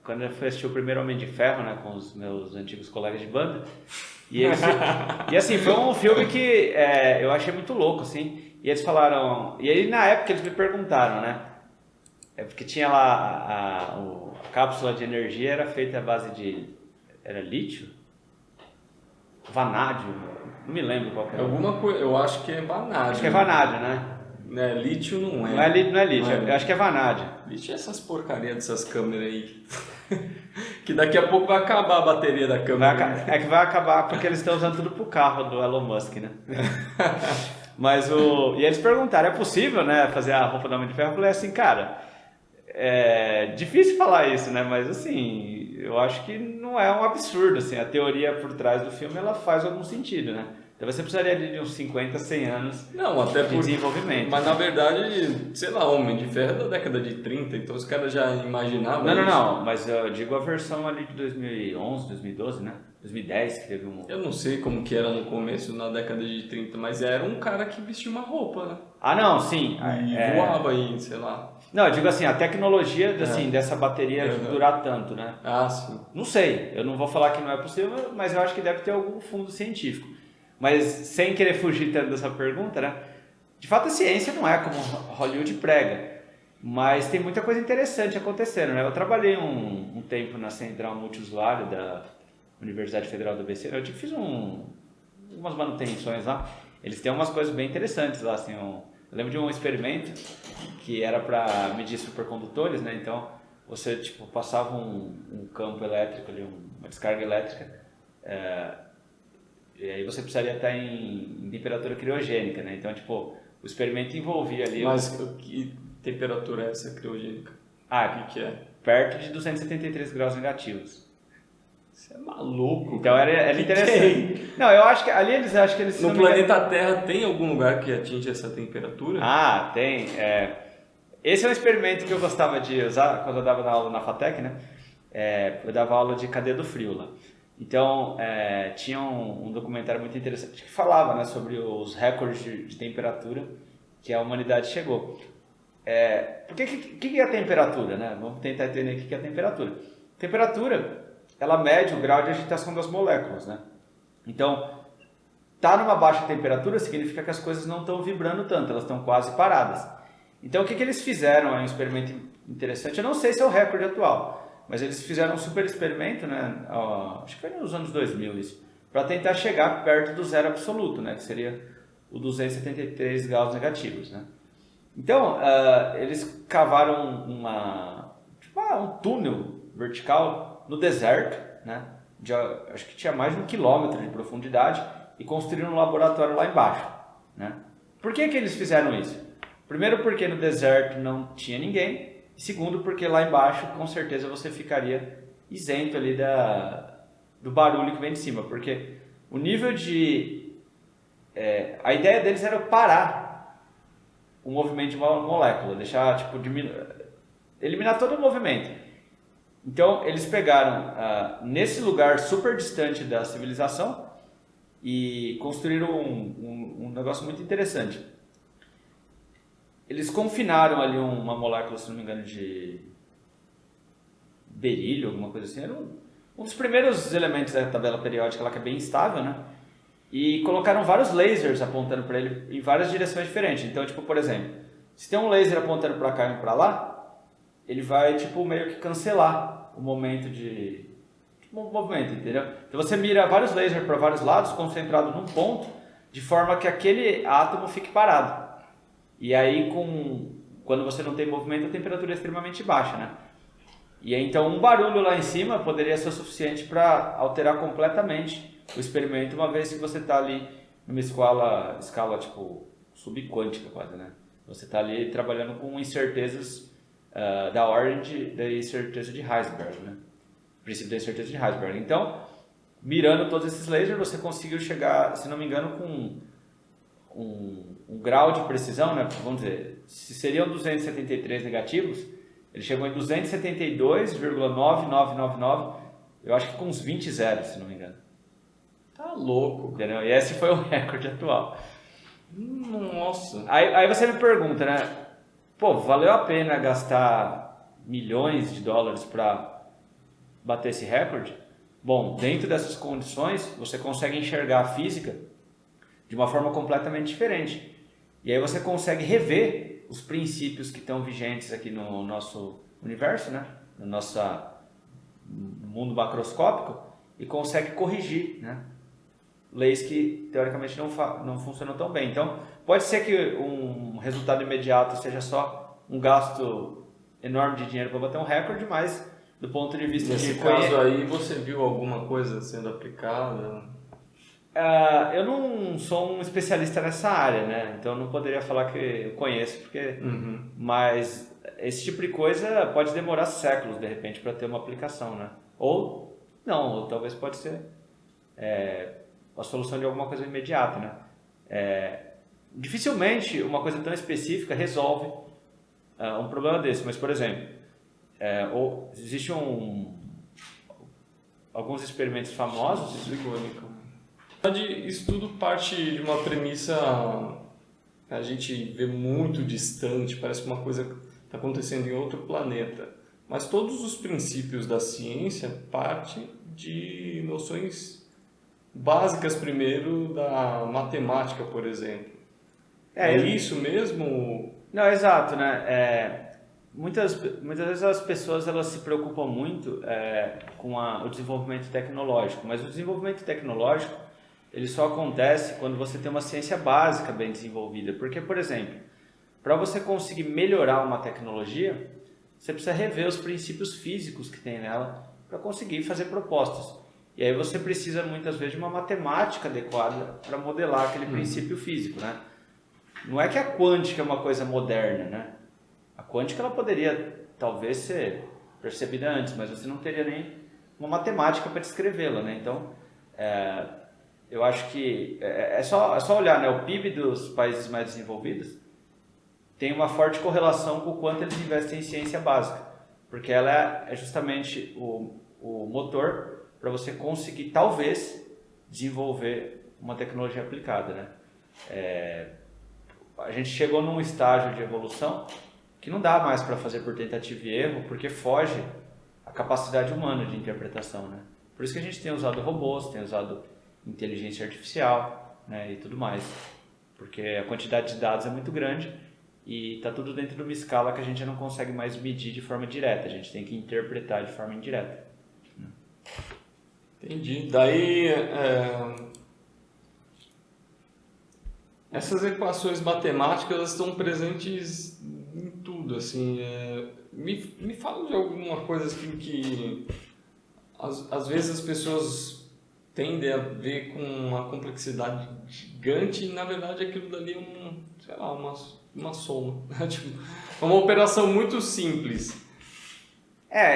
quando eu fui assistir o primeiro Homem de Ferro, né, com os meus antigos colegas de banda. E assim, foi um filme que eu achei muito louco, assim. E eles falaram... E aí, na época, eles me perguntaram, né? Porque tinha lá... A cápsula de energia era feita à base de... Era lítio? Vanádio? Não me lembro qual que era. Alguma coisa... Eu acho que é vanádio. Acho que é vanádio, né? Lítio não é. Não é lítio. Eu acho que é vanádio. Lítio é essas porcarias dessas câmeras aí. Que daqui a pouco vai acabar a bateria da câmera. É que vai acabar porque eles estão usando tudo pro carro do Elon Musk, né? Mas e eles perguntaram, é possível, né, fazer a roupa do Homem de Ferro? Eu falei assim, cara, é difícil falar isso, né, mas assim, eu acho que não é um absurdo, assim, a teoria por trás do filme, ela faz algum sentido, né? Então você precisaria de uns 50, 100 anos de desenvolvimento. Mas na verdade, sei lá, Homem de Ferro é da década de 30, então os caras já imaginavam Não, mas eu digo a versão ali de 2011, 2012, né? 2010 que teve um... Eu não sei como que era no começo, na década de 30, mas era um cara que vestia uma roupa, né? Não, sim. E voava aí, sei lá. Não, eu digo assim, a tecnologia assim, dessa bateria durar tanto, né? Sim. Não sei, eu não vou falar que não é possível, mas eu acho que deve ter algum fundo científico. Mas sem querer fugir tanto dessa pergunta, né? De fato a ciência não é como Hollywood prega. Mas tem muita coisa interessante acontecendo, né? Eu trabalhei um tempo na central multiusuário da Universidade Federal do ABC. Eu fiz umas manutenções lá. Eles têm umas coisas bem interessantes lá, assim. Eu lembro de um experimento que era para medir supercondutores, né? Então, você tipo passava um campo elétrico ali, uma descarga elétrica, e aí você precisaria estar em temperatura criogênica, né? Então, tipo, o experimento envolvia ali... Mas que temperatura é essa criogênica? O que é? Perto de 273 graus negativos. Você é maluco. Então era interessante. Não, eu acho que ali eles acham que eles... No planeta Terra tem algum lugar que atinge essa temperatura? Tem. Esse é um experimento que eu gostava de usar quando eu dava aula na FATEC, né? Eu dava aula de cadeia do frio lá. Então, tinha um documentário muito interessante que falava, né, sobre os recordes de temperatura que a humanidade chegou. O que é a temperatura, né? Vamos tentar entender o que é a temperatura. Temperatura, ela mede o grau de agitação das moléculas, né? Então, tá numa baixa temperatura significa que as coisas não estão vibrando tanto, elas estão quase paradas. Então, o que eles fizeram? É um experimento interessante. Eu não sei se é o recorde atual, mas eles fizeram um super experimento, né? Acho que foi nos anos 2000 isso, para tentar chegar perto do zero absoluto, né? Que seria o 273 graus negativos, né? Então, eles cavaram um túnel vertical no deserto, né? Acho que tinha mais de 1 quilômetro de profundidade e construíram um laboratório lá embaixo, né? Por que eles fizeram isso? Primeiro porque no deserto não tinha ninguém, e segundo porque lá embaixo com certeza você ficaria isento ali do barulho que vem de cima, porque o nível de... a ideia deles era parar o movimento de uma molécula, deixar, tipo, eliminar todo o movimento. Então, eles pegaram, nesse lugar super distante da civilização e construíram um negócio muito interessante. Eles confinaram ali uma molécula, se não me engano, de berílio, alguma coisa assim. Era um dos primeiros elementos da tabela periódica lá, que é bem instável, né? E colocaram vários lasers apontando para ele em várias direções diferentes. Então, tipo, por exemplo, se tem um laser apontando para cá e para lá, ele vai, tipo, meio que cancelar o momento movimento, entendeu? Então você mira vários lasers para vários lados, concentrado num ponto, de forma que aquele átomo fique parado. E aí, quando você não tem movimento, a temperatura é extremamente baixa, né? E aí, então, um barulho lá em cima poderia ser o suficiente para alterar completamente o experimento, uma vez que você está ali numa escala tipo subquântica quase, né? Você está ali trabalhando com incertezas da ordem da incerteza de Heisenberg, né? O princípio da incerteza de Heisenberg. Então, mirando todos esses lasers, você conseguiu chegar, se não me engano, com um grau de precisão, né? Vamos dizer, se seriam 273 negativos, ele chegou em 272,9999, eu acho que com uns 20 zeros, se não me engano. Tá louco. Entendeu? E esse foi o recorde atual. Nossa. Aí você me pergunta, né? Pô, valeu a pena gastar milhões de dólares para bater esse recorde? Bom, dentro dessas condições, você consegue enxergar a física de uma forma completamente diferente. E aí você consegue rever os princípios que estão vigentes aqui no nosso universo, né? No nosso mundo macroscópico, e consegue corrigir, né? Leis que teoricamente não funcionam tão bem. Então, pode ser que um resultado imediato seja só um gasto enorme de dinheiro para bater um recorde, mas do ponto de vista Nesse caso aí, você viu alguma coisa sendo aplicada? Eu não sou um especialista nessa área, né? Então, eu não poderia falar que eu conheço, porque... Mas esse tipo de coisa pode demorar séculos, de repente, para ter uma aplicação, né? Ou não, ou talvez pode ser... a solução de alguma coisa imediata, né? Dificilmente uma coisa tão específica resolve um problema desse, mas, por exemplo, existe alguns experimentos famosos. Isso tudo parte de uma premissa que a gente vê muito distante, parece que uma coisa está acontecendo em outro planeta, mas todos os princípios da ciência partem de noções básicas primeiro da matemática, por exemplo. É isso mesmo? Não, exato, né? muitas vezes as pessoas elas se preocupam muito com o desenvolvimento tecnológico, mas o desenvolvimento tecnológico ele só acontece quando você tem uma ciência básica bem desenvolvida. Porque, por exemplo, para você conseguir melhorar uma tecnologia, você precisa rever os princípios físicos que tem nela para conseguir fazer propostas. E aí você precisa muitas vezes de uma matemática adequada para modelar aquele princípio físico, né? Não é que a quântica é uma coisa moderna, né? A quântica ela poderia talvez ser percebida antes, mas você não teria nem uma matemática para descrevê-la, né? Então, eu acho que é só olhar, né? O PIB dos países mais desenvolvidos tem uma forte correlação com o quanto eles investem em ciência básica, porque ela é justamente o motor para você conseguir, talvez, desenvolver uma tecnologia aplicada, né? A gente chegou num estágio de evolução que não dá mais para fazer por tentativa e erro, porque foge a capacidade humana de interpretação, né? Por isso que a gente tem usado robôs, tem usado inteligência artificial, né, e tudo mais, porque a quantidade de dados é muito grande e está tudo dentro de uma escala que a gente não consegue mais medir de forma direta, a gente tem que interpretar de forma indireta. Entendi. Daí, essas equações matemáticas estão presentes em tudo, assim. Me fala de alguma coisa assim que às vezes as pessoas tendem a ver com uma complexidade gigante e na verdade aquilo dali é sei lá, uma soma, tipo, uma operação muito simples.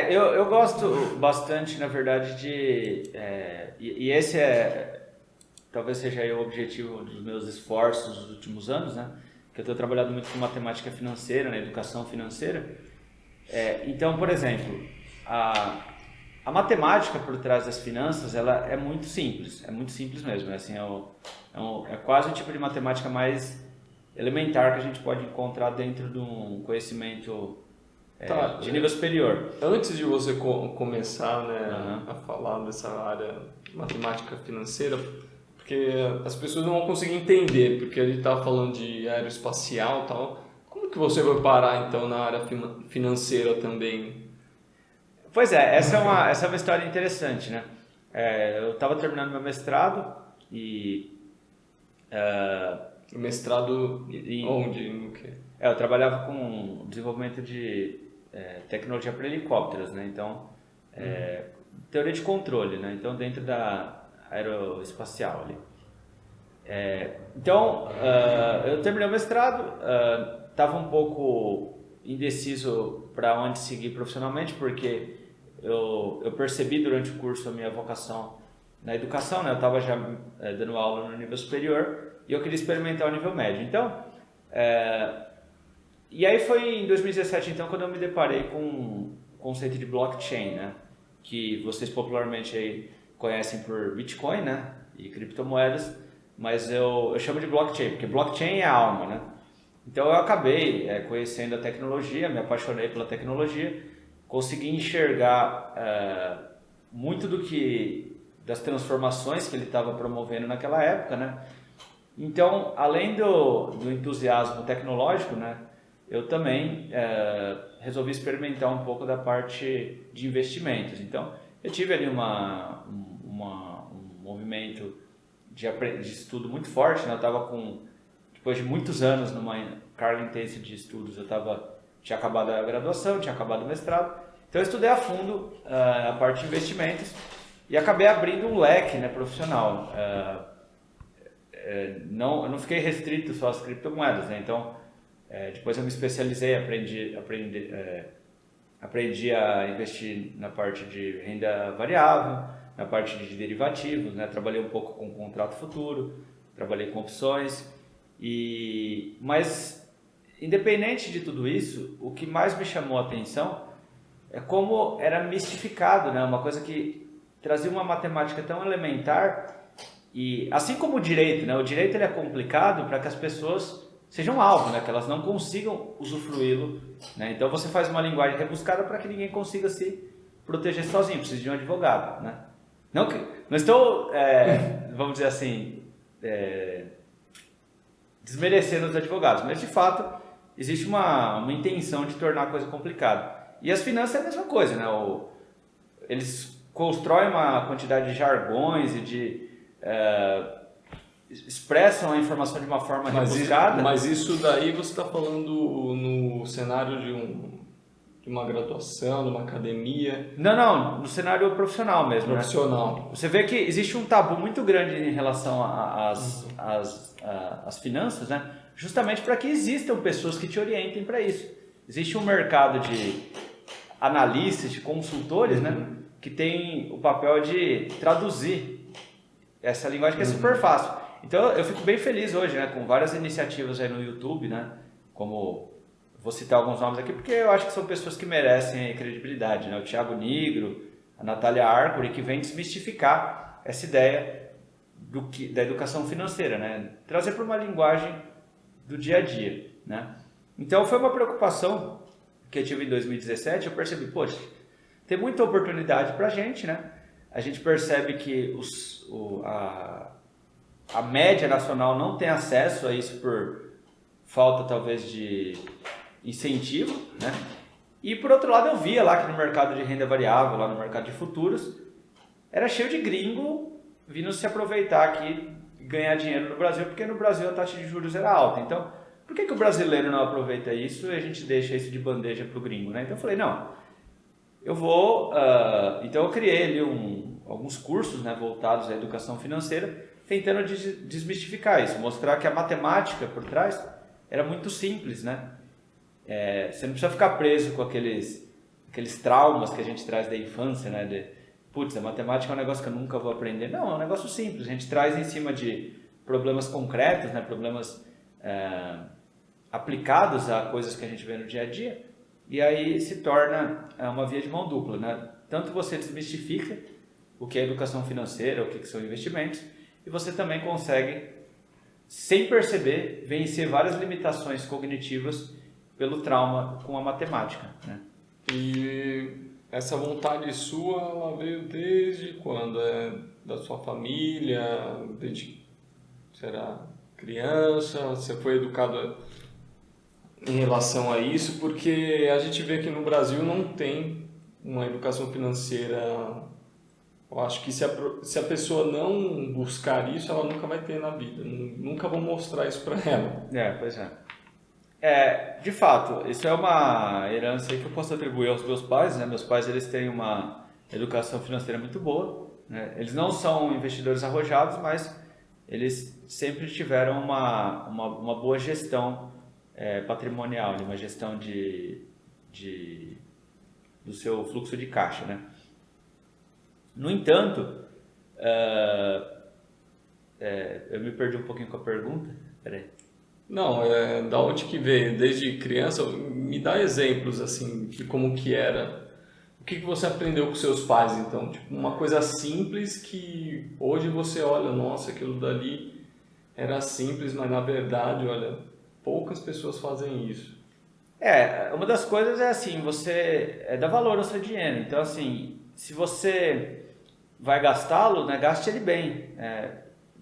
Eu gosto bastante, na verdade, e esse talvez seja aí o objetivo dos meus esforços dos últimos anos, né? Que eu tenho trabalhado muito com matemática financeira, na educação financeira. Então, por exemplo, a matemática por trás das finanças, ela é muito simples mesmo. Assim, é quase o tipo de matemática mais elementar que a gente pode encontrar dentro de um conhecimento de nível superior. Antes de você começar, né, a falar dessa área matemática financeira, porque as pessoas não vão conseguir entender, porque a gente está falando de aeroespacial e tal, como que você vai parar então na área financeira também? Pois essa é uma história interessante, né? Eu estava terminando meu mestrado e... mestrado onde? No quê? Eu trabalhava com desenvolvimento de tecnologia para helicópteros, né? Então, teoria de controle, né? Então, dentro da aeroespacial ali. Então, eu terminei o mestrado, estava um pouco indeciso para onde seguir profissionalmente, porque eu percebi durante o curso a minha vocação na educação, né? Eu estava já dando aula no nível superior e eu queria experimentar o nível médio. Então, e aí foi em 2017, então, quando eu me deparei com o conceito de blockchain, né? Que vocês popularmente aí conhecem por Bitcoin, né? E criptomoedas, mas eu chamo de blockchain, porque blockchain é a alma, né? Então eu acabei conhecendo a tecnologia, me apaixonei pela tecnologia, consegui enxergar muito das transformações que ele estava promovendo naquela época, né? Então, além do entusiasmo tecnológico, né? Eu também resolvi experimentar um pouco da parte de investimentos. Então, eu tive ali um movimento de estudo muito forte, né? Eu estava depois de muitos anos numa carga intensa de estudos, tinha acabado a graduação, tinha acabado o mestrado, então eu estudei a fundo a parte de investimentos e acabei abrindo um leque, né, profissional. Eu não fiquei restrito só às criptomoedas, né? Então depois eu me especializei, aprendi a investir na parte de renda variável, na parte de derivativos, né? Trabalhei um pouco com contrato futuro, trabalhei com opções, mas independente de tudo isso, o que mais me chamou a atenção é como era mistificado, né? Uma coisa que trazia uma matemática tão elementar e assim como o direito, né? O direito ele é complicado para que as pessoas sejam alvo, né? Que elas não consigam usufruí-lo, né? Então você faz uma linguagem rebuscada para que ninguém consiga se proteger sozinho, precisa de um advogado, né? Não estou, vamos dizer assim, desmerecendo os advogados, mas de fato existe uma intenção de tornar a coisa complicada. E as finanças é a mesma coisa, né? Eles constroem uma quantidade de jargões e expressam a informação de uma forma rebuscada. Mas isso daí você está falando no cenário de uma graduação, de uma academia? Não, no cenário profissional mesmo. Profissional. Né? Você vê que existe um tabu muito grande em relação às finanças, né? Justamente para que existam pessoas que te orientem para isso. Existe um mercado de analistas, de consultores, né? Que tem o papel de traduzir essa linguagem que é super fácil. Então eu fico bem feliz hoje, né? Com várias iniciativas aí no YouTube, né? Como, vou citar alguns nomes aqui, porque eu acho que são pessoas que merecem credibilidade, né? O Thiago Nigro, a Natália Arcuri, que vem desmistificar essa ideia da educação financeira, né? Trazer para uma linguagem do dia a dia, né? Então foi uma preocupação que eu tive em 2017, eu percebi, poxa, tem muita oportunidade para a gente, né? A gente percebe que a média nacional não tem acesso a isso por falta talvez de incentivo, né? E por outro lado eu via lá que no mercado de renda variável, lá no mercado de futuros, era cheio de gringo vindo se aproveitar aqui e ganhar dinheiro no Brasil, porque no Brasil a taxa de juros era alta. Então, por que o brasileiro não aproveita isso e a gente deixa isso de bandeja para o gringo, né? Então eu falei, não, eu vou... então eu criei ali alguns cursos, né, voltados à educação financeira, tentando desmistificar isso, mostrar que a matemática por trás era muito simples, né? Você não precisa ficar preso com aqueles traumas que a gente traz da infância, né? Putz, a matemática é um negócio que eu nunca vou aprender. Não, é um negócio simples. A gente traz em cima de problemas concretos, né? Problemas aplicados a coisas que a gente vê no dia a dia, e aí se torna uma via de mão dupla, né? Tanto você desmistifica o que é educação financeira, o que são investimentos, e você também consegue, sem perceber, vencer várias limitações cognitivas pelo trauma com a matemática, né? E essa vontade sua, ela veio desde quando? Da sua família? Desde, será, criança? Você foi educado em relação a isso? Porque a gente vê que no Brasil não tem uma educação financeira. Eu acho que se a pessoa não buscar isso, ela nunca vai ter na vida. Nunca vão mostrar isso para ela. Pois é. De fato, isso é uma herança que eu posso atribuir aos meus pais, né? Meus pais, eles têm uma educação financeira muito boa, né? Eles não são investidores arrojados, mas eles sempre tiveram uma boa gestão patrimonial, uma gestão do seu fluxo de caixa, né? No entanto, eu me perdi um pouquinho com a pergunta. Peraí. Não, da onde que veio? Desde criança, me dá exemplos assim de como que era. O que você aprendeu com seus pais, então? Tipo, uma coisa simples que hoje você olha, nossa, aquilo dali era simples, mas na verdade, olha, poucas pessoas fazem isso. Uma das coisas é assim, você dá valor ao seu dinheiro. Então, assim, se você vai gastá-lo, né, gaste ele bem.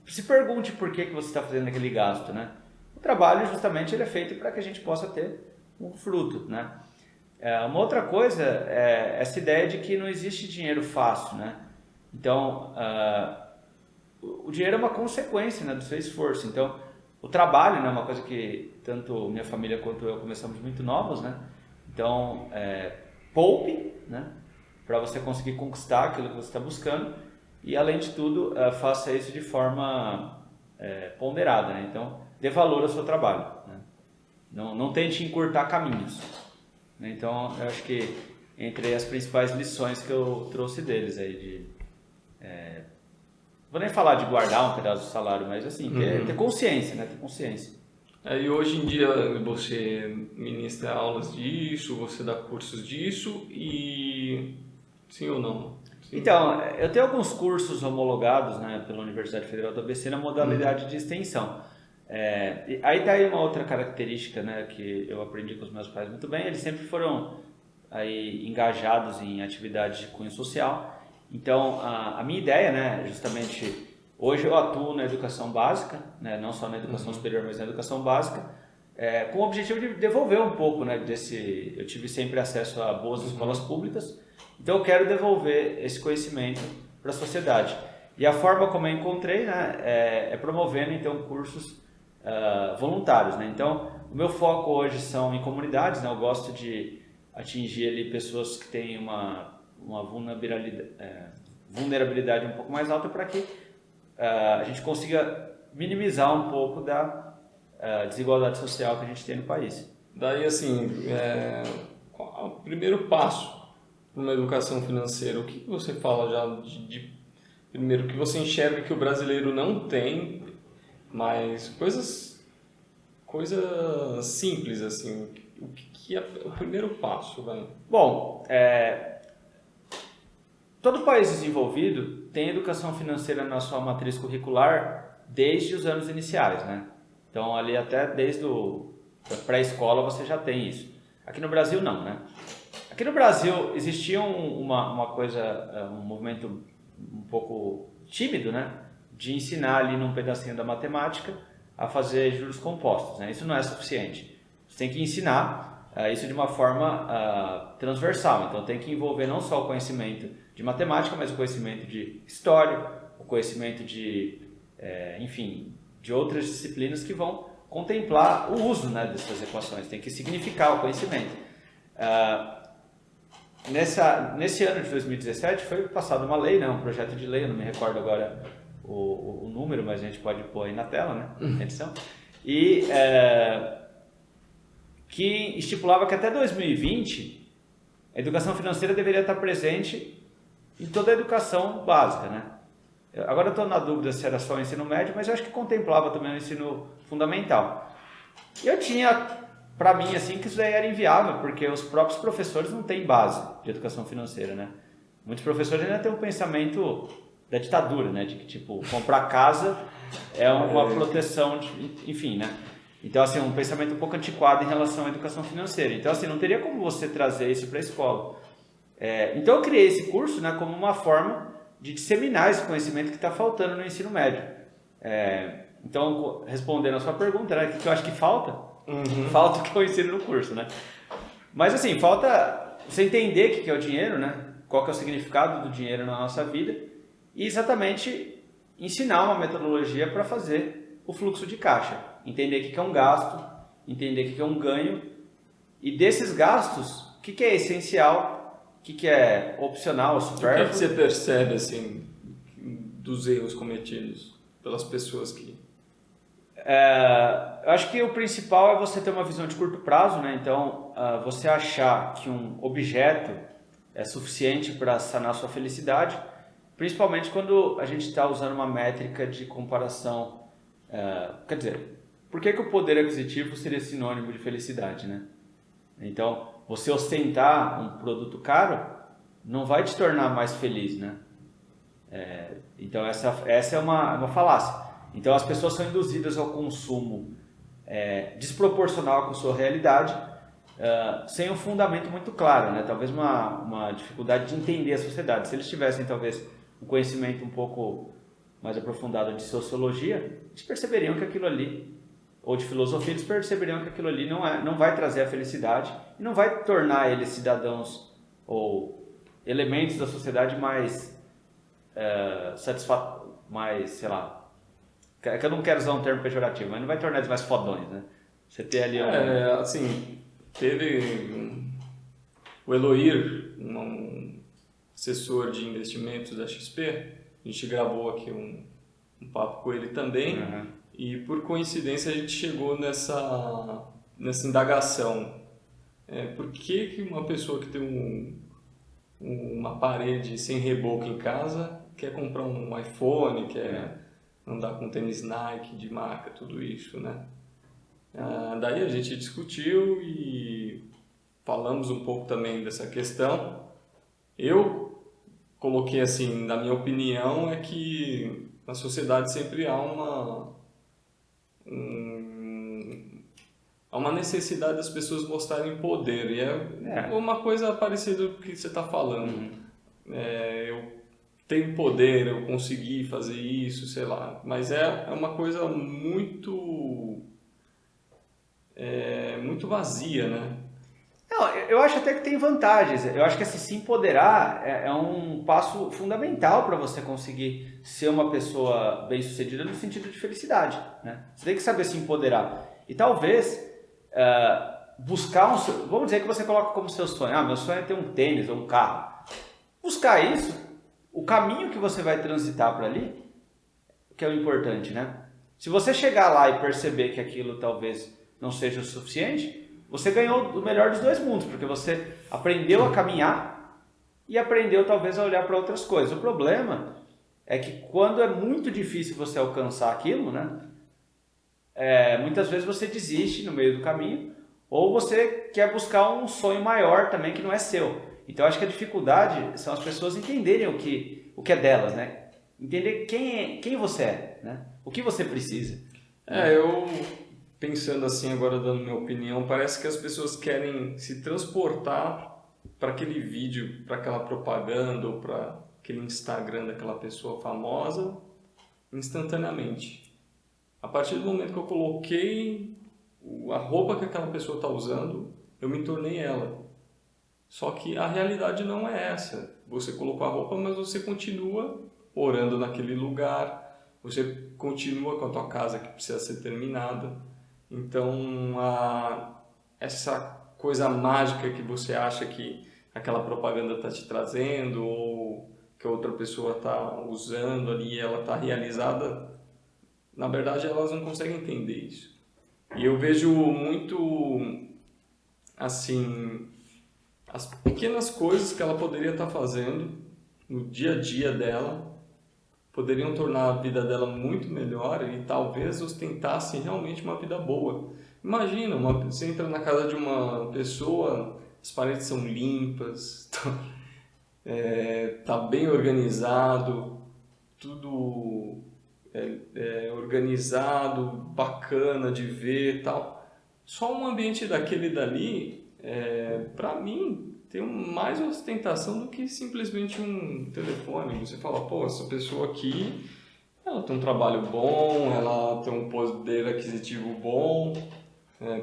Se pergunte por que você está fazendo aquele gasto, né? O trabalho, justamente, ele é feito para que a gente possa ter um fruto, né? Uma outra coisa é essa ideia de que não existe dinheiro fácil, né? Então, o dinheiro é uma consequência, né, do seu esforço. Então, o trabalho, né, é uma coisa que tanto minha família quanto eu começamos muito novos, né? Então, poupe, né, para você conseguir conquistar aquilo que você está buscando e, além de tudo, faça isso de forma ponderada, né? Então, dê valor ao seu trabalho, né? Não tente encurtar caminhos, né? Então, eu acho que entre as principais lições que eu trouxe deles aí vou nem falar de guardar um pedaço do salário, mas assim, ter consciência, né? Ter consciência. E hoje em dia você ministra aulas disso, você dá cursos disso e sim ou não? Sim. Então, eu tenho alguns cursos homologados, né, pela Universidade Federal do ABC na modalidade de extensão. Aí daí uma outra característica, né, que eu aprendi com os meus pais muito bem, eles sempre foram aí engajados em atividades de cunho social. Então, a minha ideia, né, justamente, hoje eu atuo na educação básica, né, não só na educação superior, mas na educação básica, com o objetivo de devolver um pouco, né, eu tive sempre acesso a boas escolas públicas, então eu quero devolver esse conhecimento para a sociedade. E a forma como eu encontrei, né, é promovendo então cursos voluntários, né? Então, o meu foco hoje são em comunidades, né? Eu gosto de atingir ali pessoas que têm uma vulnerabilidade um pouco mais alta para que a gente consiga minimizar um pouco da desigualdade social que a gente tem no país. Daí, assim, qual é o primeiro passo para uma educação financeira? O que você fala já primeiro, que você enxerga que o brasileiro não tem, mas coisas simples, assim, o que é o primeiro passo, vai? Bom, todo país desenvolvido tem educação financeira na sua matriz curricular desde os anos iniciais, né? Então, ali até desde a pré-escola você já tem isso. Aqui no Brasil, não, né? Aqui no Brasil existia uma coisa, um movimento um pouco tímido, né? De ensinar ali num pedacinho da matemática a fazer juros compostos, né? Isso não é suficiente. Você tem que ensinar isso de uma forma transversal. Então, tem que envolver não só o conhecimento de matemática, mas o conhecimento de história, o conhecimento enfim, de outras disciplinas que vão contemplar o uso, né, dessas equações. Tem que significar o conhecimento. Nesse ano de 2017 foi passada uma lei, né, um projeto de lei, eu não me recordo agora o número, mas a gente pode pôr aí na tela, né, na edição, e que estipulava que até 2020 a educação financeira deveria estar presente em toda a educação básica, né? Agora eu estou na dúvida se era só o ensino médio, mas eu acho que contemplava também o ensino fundamental. E eu tinha para mim assim que isso daí era inviável, porque os próprios professores não têm base de educação financeira, né? Muitos professores ainda têm um pensamento da ditadura, né? De que tipo, comprar casa é uma proteção, enfim, né? Então, assim, um pensamento um pouco antiquado em relação à educação financeira. Então, assim, não teria como você trazer isso para a escola. Então, eu criei esse curso, né, como uma forma de disseminar esse conhecimento que está faltando no ensino médio. Então, respondendo a sua pergunta, né, o que eu acho que falta? Falta o que eu ensino no curso, né? Mas, assim, falta você entender o que é o dinheiro, né? Qual que é o significado do dinheiro na nossa vida e exatamente ensinar uma metodologia para fazer o fluxo de caixa. Entender o que é um gasto, entender o que é um ganho e desses gastos, o que é essencial, o que é opcional, supérfluo. O que você percebe, assim, dos erros cometidos pelas pessoas que... Eu acho que o principal é você ter uma visão de curto prazo, né? Então, você achar que um objeto é suficiente para sanar sua felicidade, principalmente quando a gente está usando uma métrica de comparação. Quer dizer, por que o poder aquisitivo seria sinônimo de felicidade, né? Então, você ostentar um produto caro não vai te tornar mais feliz, né? Então, essa é uma falácia. Então, as pessoas são induzidas ao consumo desproporcional com a sua realidade, sem um fundamento muito claro, né? Talvez uma dificuldade de entender a sociedade. Se eles tivessem, talvez, um conhecimento um pouco mais aprofundado de sociologia, eles perceberiam que aquilo ali, ou de filosofia, eles perceberiam que aquilo ali não vai trazer a felicidade e não vai tornar eles cidadãos ou elementos da sociedade mais mais, sei lá, que eu não quero usar um termo pejorativo, mas não vai tornar eles mais fodões, né? Você ter ali assim, teve o Eloir, um assessor de investimentos da XP, a gente gravou aqui um papo com ele também, e por coincidência a gente chegou nessa indagação. Por que uma pessoa que tem uma parede sem reboco em casa quer comprar um iPhone, quer andar com tênis Nike de marca, tudo isso, né? Daí a gente discutiu e falamos um pouco também dessa questão. Eu coloquei assim, na minha opinião, é que na sociedade sempre há uma necessidade das pessoas mostrarem poder, e é uma coisa parecida com o que você está falando. Eu tenho poder, eu consegui fazer isso, sei lá, mas é uma coisa muito muito vazia, né? Não, eu acho até que tem vantagens. Eu acho que assim, se empoderar é um passo fundamental para você conseguir ser uma pessoa bem-sucedida no sentido de felicidade, né? Você tem que saber se empoderar. E talvez buscar vamos dizer que você coloca como seu sonho. Ah, meu sonho é ter um tênis ou um carro. Buscar isso, o caminho que você vai transitar para ali, que é o importante, né? Se você chegar lá e perceber que aquilo talvez não seja o suficiente, você ganhou o melhor dos dois mundos, porque você aprendeu a caminhar e aprendeu talvez a olhar para outras coisas. O problema é que quando é muito difícil você alcançar aquilo, né? Muitas vezes você desiste no meio do caminho, ou você quer buscar um sonho maior também que não é seu. Então acho que a dificuldade são as pessoas entenderem o que é delas, né? Entender quem você é, né? O que você precisa. Eu pensando assim agora, dando minha opinião, parece que as pessoas querem se transportar para aquele vídeo, para aquela propaganda ou para aquele Instagram daquela pessoa famosa instantaneamente. A partir do momento que eu coloquei a roupa que aquela pessoa está usando, eu me tornei ela. Só que a realidade não é essa. Você colocou a roupa, mas você continua morando naquele lugar, você continua com a tua casa que precisa ser terminada. Então, essa coisa mágica que você acha que aquela propaganda está te trazendo ou que a outra pessoa está usando ali, ela está realizada, na verdade elas não conseguem entender isso. E eu vejo muito, assim, as pequenas coisas que ela poderia estar fazendo no dia a dia dela poderiam tornar a vida dela muito melhor e talvez ostentasse realmente uma vida boa. Imagina, você entra na casa de uma pessoa, as paredes são limpas, tá bem organizado, tudo organizado, bacana de ver e tal. Só um ambiente daquele dali, para mim, tem mais ostentação do que simplesmente um telefone. Você fala, pô, essa pessoa aqui, ela tem um trabalho bom, ela tem um poder aquisitivo bom,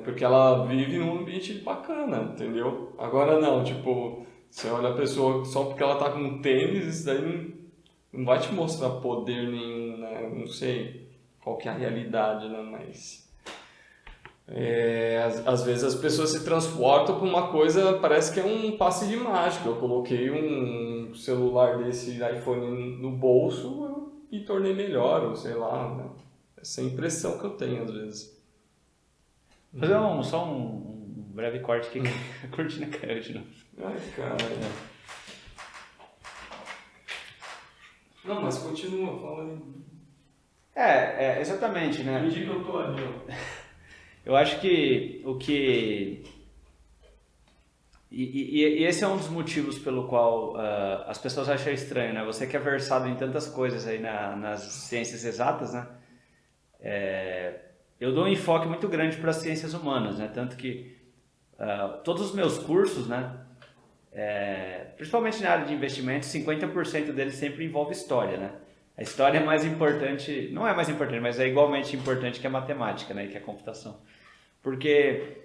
porque ela vive num ambiente bacana, entendeu? Agora não, tipo, você olha a pessoa só porque ela tá com um tênis, isso daí não vai te mostrar poder nenhum, né? Não sei qual que é a realidade, né? Mas às vezes as pessoas se transportam para uma coisa, parece que é um passe de mágica. Eu coloquei um celular desse iPhone no bolso, eu me tornei melhor, ou sei lá, né? Essa é a impressão que eu tenho às vezes. Fazer só um breve corte aqui, que a cortina caiu de novo. Ai, cara. Não, mas continua falando. Exatamente, né? Me diga que eu tô ali, ó. Eu acho que o que... E esse é um dos motivos pelo qual as pessoas acham estranho, né? Você que é versado em tantas coisas aí nas ciências exatas, né? Eu dou um enfoque muito grande para as ciências humanas, né? Tanto que todos os meus cursos, né? Principalmente na área de investimentos, 50% deles sempre envolve história, né? A história é mais importante, não é mais importante, mas é igualmente importante que a matemática, né? Que a computação. Porque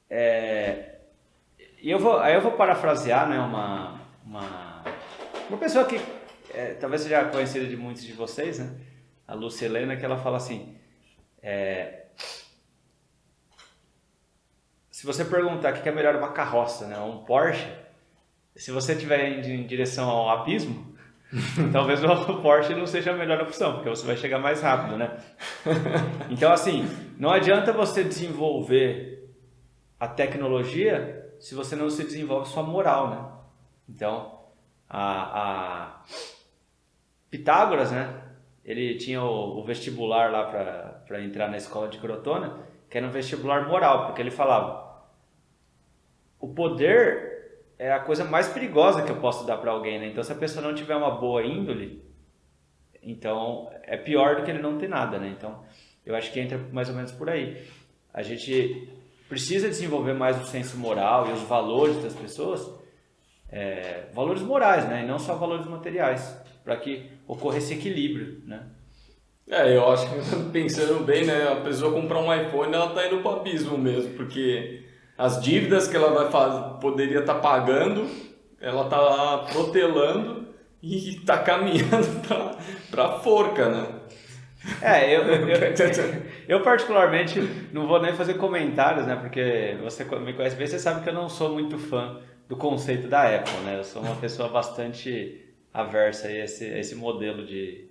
aí eu vou parafrasear, né, uma pessoa que talvez seja conhecida de muitos de vocês, né? A Lúcia Helena, que ela fala assim, se você perguntar o que é melhor, uma carroça, né, ou um Porsche, se você estiver indo em direção ao abismo, talvez o Porsche não seja a melhor opção, porque você vai chegar mais rápido, né? Então, assim, não adianta você desenvolver a tecnologia se você não se desenvolve sua moral, né? Então, a Pitágoras, né? Ele tinha o vestibular lá para entrar na escola de Crotona, que era um vestibular moral, porque ele falava: o poder é a coisa mais perigosa que eu posso dar para alguém, né? Então, se a pessoa não tiver uma boa índole, então é pior do que ele não ter nada, né? Então, eu acho que entra mais ou menos por aí. A gente precisa desenvolver mais o senso moral e os valores das pessoas, valores morais, né? E não só valores materiais, para que ocorra esse equilíbrio, né? Eu acho que pensando bem, né, a pessoa comprar um iPhone, ela tá indo pro abismo mesmo, porque as dívidas que ela vai fazer, poderia estar pagando, ela tá lá protelando e tá caminhando pra forca, né? Eu particularmente não vou nem fazer comentários, né? Porque você me conhece bem, você sabe que eu não sou muito fã do conceito da Apple, né? Eu sou uma pessoa bastante aversa a esse modelo de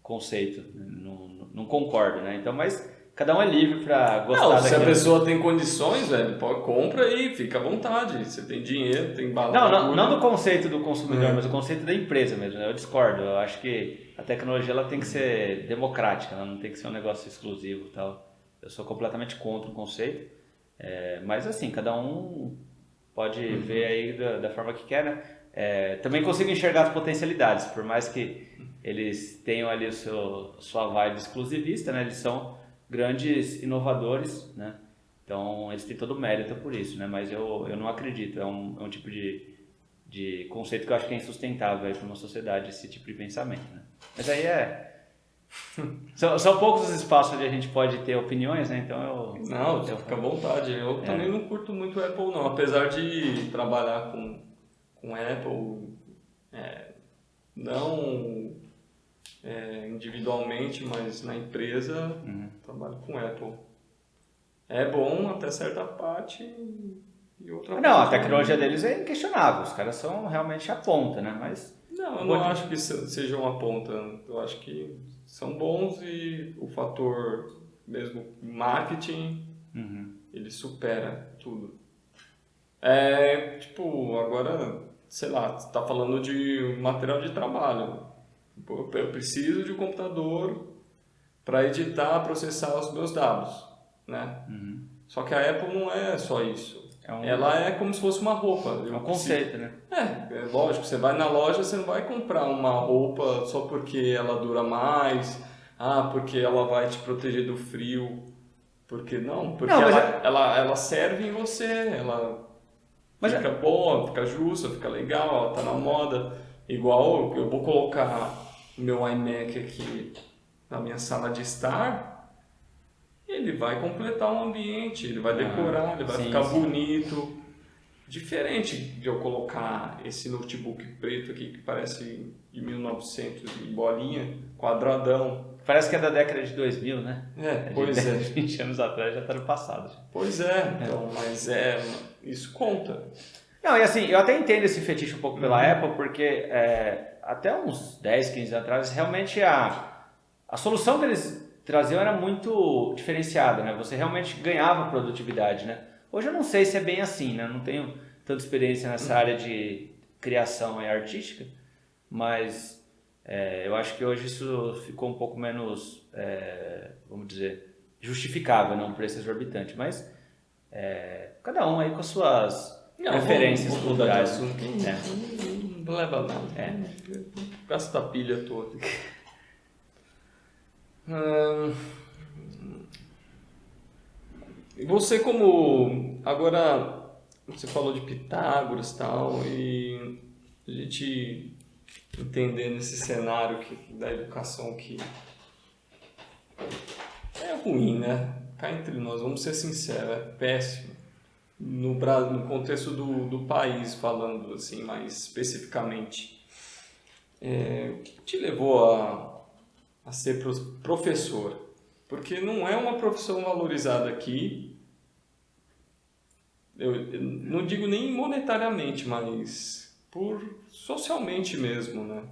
conceito. Não concordo, né? Então, mas cada um é livre para Não, gostar se a daquilo. pessoa tem condições, velho, pode, compra e fica à vontade. Você tem dinheiro, tem bala na Não do agulha. conceito do consumidor, mas do conceito da empresa mesmo, né? Eu discordo. Eu acho que a tecnologia ela tem que ser democrática, ela não tem que ser um negócio exclusivo e tal. Eu sou completamente contra o conceito. Mas assim, cada um pode ver aí da forma que quer, né? Também consigo enxergar as potencialidades, por mais que eles tenham ali sua vibe exclusivista, né? Eles são grandes inovadores, né? Então eles têm todo o mérito por isso, né? Mas eu não acredito, é um tipo de conceito que eu acho que é insustentável para uma sociedade, esse tipo de pensamento, né? Mas aí são poucos os espaços onde a gente pode ter opiniões, né? Então Não, fica à vontade. Eu também não curto muito o Apple, não. Apesar de trabalhar com Apple, não individualmente, mas na empresa, trabalho com Apple. É bom até certa parte e outra Não, a parte. tecnologia deles é inquestionável, os caras são realmente a ponta, né? Mas Não, eu não acho que seja uma ponta. Eu acho que são bons e o fator mesmo marketing, ele supera tudo. Tipo, agora, sei lá, você tá falando de material de trabalho. Pô, eu preciso de um computador para editar, processar os meus dados, né? Só que a Apple não é só isso. Ela é como se fosse uma roupa. É um conceito, né? É lógico, você vai na loja, você não vai comprar uma roupa só porque ela dura mais, porque ela vai te proteger do frio, porque não, porque Não, mas ela serve em você, ela fica boa, fica justa, fica legal, ela tá na moda. Igual eu vou colocar o meu iMac aqui na minha sala de estar, ele vai completar o ambiente, ele vai decorar, ele vai ficar bonito. Diferente de eu colocar esse notebook preto aqui que parece de 1900 e bolinha, quadradão. Parece que é da década de 2000, né? Pois é. 20 anos atrás já está no passado. Pois é, então, mas isso conta. Não, e assim, eu até entendo esse fetiche um pouco pela Apple, porque até uns 10, 15 anos atrás, realmente a solução que eles traziam era muito diferenciada, né? Você realmente ganhava produtividade, né? Hoje eu não sei se é bem assim, né? Eu não tenho tanta experiência nessa área de criação artística, mas eu acho que hoje isso ficou um pouco menos, vamos dizer, justificável, não um preço exorbitante, mas cada um aí com as suas preferências culturais. Não leva nada. Gasta a pilha toda. E você agora você falou de Pitágoras e tal, e a gente entender nesse cenário da educação que é ruim, né? Cá entre nós, vamos ser sinceros, é péssimo. No contexto do país, falando assim mais especificamente. O que te levou a ser professor? Porque não é uma profissão valorizada aqui. Eu não digo nem monetariamente, mas socialmente mesmo, né?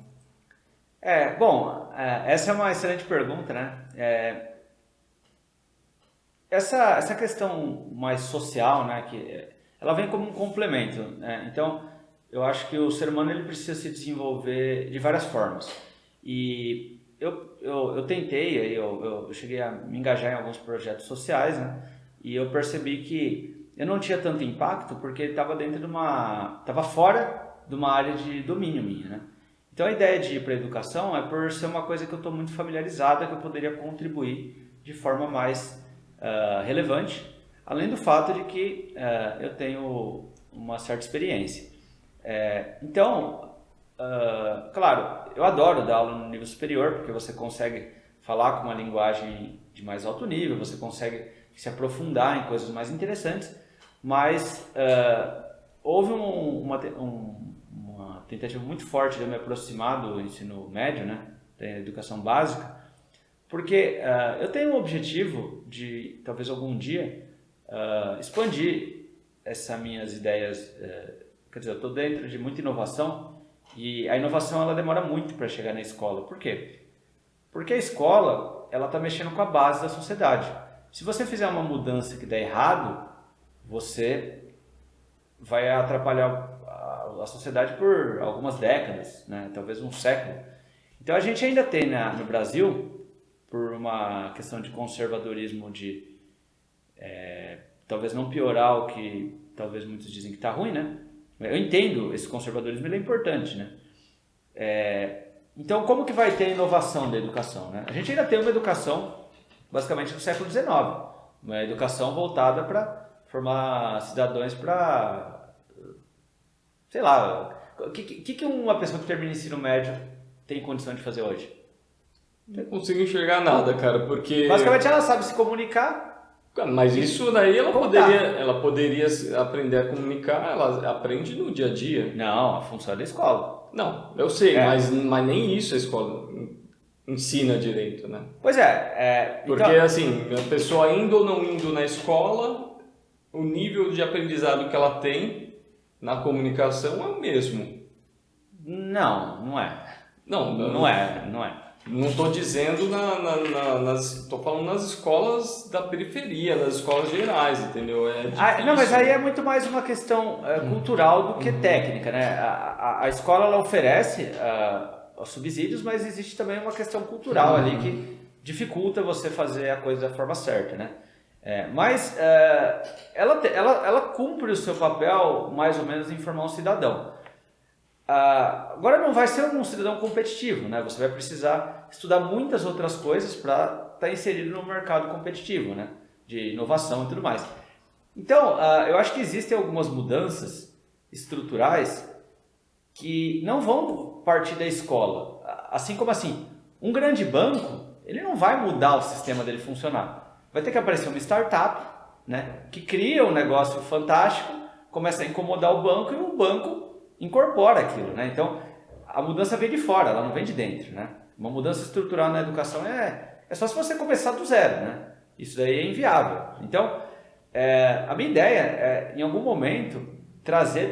Essa é uma excelente pergunta, né? Essa questão mais social, né, ela vem como um complemento, né? Então, eu acho que o ser humano ele precisa se desenvolver de várias formas. E eu tentei, eu cheguei a me engajar em alguns projetos sociais, né? E eu percebi que eu não tinha tanto impacto porque estava estava fora de uma área de domínio minha, né? Então a ideia de ir para a educação é por ser uma coisa que eu estou muito familiarizada, que eu poderia contribuir de forma mais relevante, além do fato de que eu tenho uma certa experiência. Então, claro, eu adoro dar aula no nível superior, porque você consegue falar com uma linguagem de mais alto nível, você consegue se aprofundar em coisas mais interessantes, mas houve uma tentativa muito forte de eu me aproximar do ensino médio, né, da educação básica, porque eu tenho um objetivo de, talvez algum dia, expandir essas minhas ideias. Quer dizer, eu estou dentro de muita inovação e a inovação ela demora muito para chegar na escola. Por quê? Porque a escola ela está mexendo com a base da sociedade. Se você fizer uma mudança que der errado, você vai atrapalhar a sociedade por algumas décadas, né? Talvez um século. Então a gente ainda tem no Brasil, por uma questão de conservadorismo, de talvez não piorar o que talvez muitos dizem que está ruim, né? Eu entendo esse conservadorismo, ele é importante, né? Então como que vai ter inovação da educação, né? A gente ainda tem uma educação basicamente do século XIX, uma educação voltada para formar cidadãos para, sei lá, o que uma pessoa que termina ensino médio tem condição de fazer hoje? Não consigo enxergar nada, cara, porque... Basicamente ela sabe se comunicar. Mas isso daí ela poderia aprender a comunicar, ela aprende no dia a dia. Não, a função é da escola. Não, eu sei, mas nem isso a escola ensina direito, né? Pois é. Porque assim, a pessoa indo ou não indo na escola, o nível de aprendizado que ela tem na comunicação é o mesmo. Não é. Não é. Não estou dizendo estou falando nas escolas da periferia, nas escolas gerais, entendeu? Não, mas aí é muito mais uma questão cultural do que técnica, né? A escola ela oferece os subsídios, mas existe também uma questão cultural ali que dificulta você fazer a coisa da forma certa, né? Mas ela cumpre o seu papel mais ou menos em formar um cidadão. Agora não vai ser um cidadão competitivo, né? Você vai precisar estudar muitas outras coisas para estar inserido no mercado competitivo, né? De inovação e tudo mais. Então, eu acho que existem algumas mudanças estruturais que não vão partir da escola. Assim como assim, um grande banco, ele não vai mudar o sistema dele funcionar. Vai ter que aparecer uma startup, né? Que cria um negócio fantástico, começa a incomodar o banco e o banco incorpora aquilo, né? Então, a mudança vem de fora, ela não vem de dentro, né? Uma mudança estrutural na educação é só se você começar do zero, né? Isso daí é inviável. Então, a minha ideia é, em algum momento, trazer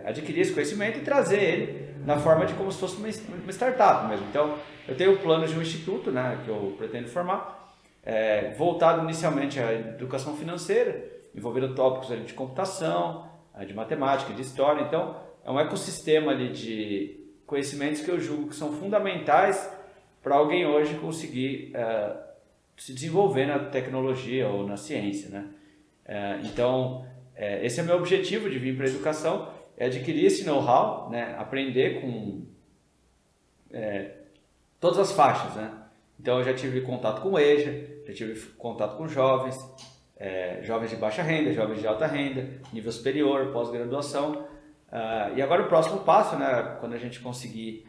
adquirir esse conhecimento e trazer ele na forma de como se fosse uma startup mesmo. Então, eu tenho planos de um instituto, né, que eu pretendo formar, voltado inicialmente à educação financeira, envolvendo tópicos ali de computação, de matemática, de história. Então, é um ecossistema ali de conhecimentos que eu julgo que são fundamentais para alguém hoje conseguir se desenvolver na tecnologia ou na ciência, né? Então, esse é o meu objetivo de vir para a educação, é adquirir esse know-how, né? Aprender com todas as faixas, né? Então, eu já tive contato com o EJA, já tive contato com jovens, jovens de baixa renda, jovens de alta renda, nível superior, pós-graduação. E agora o próximo passo, né, quando a gente conseguir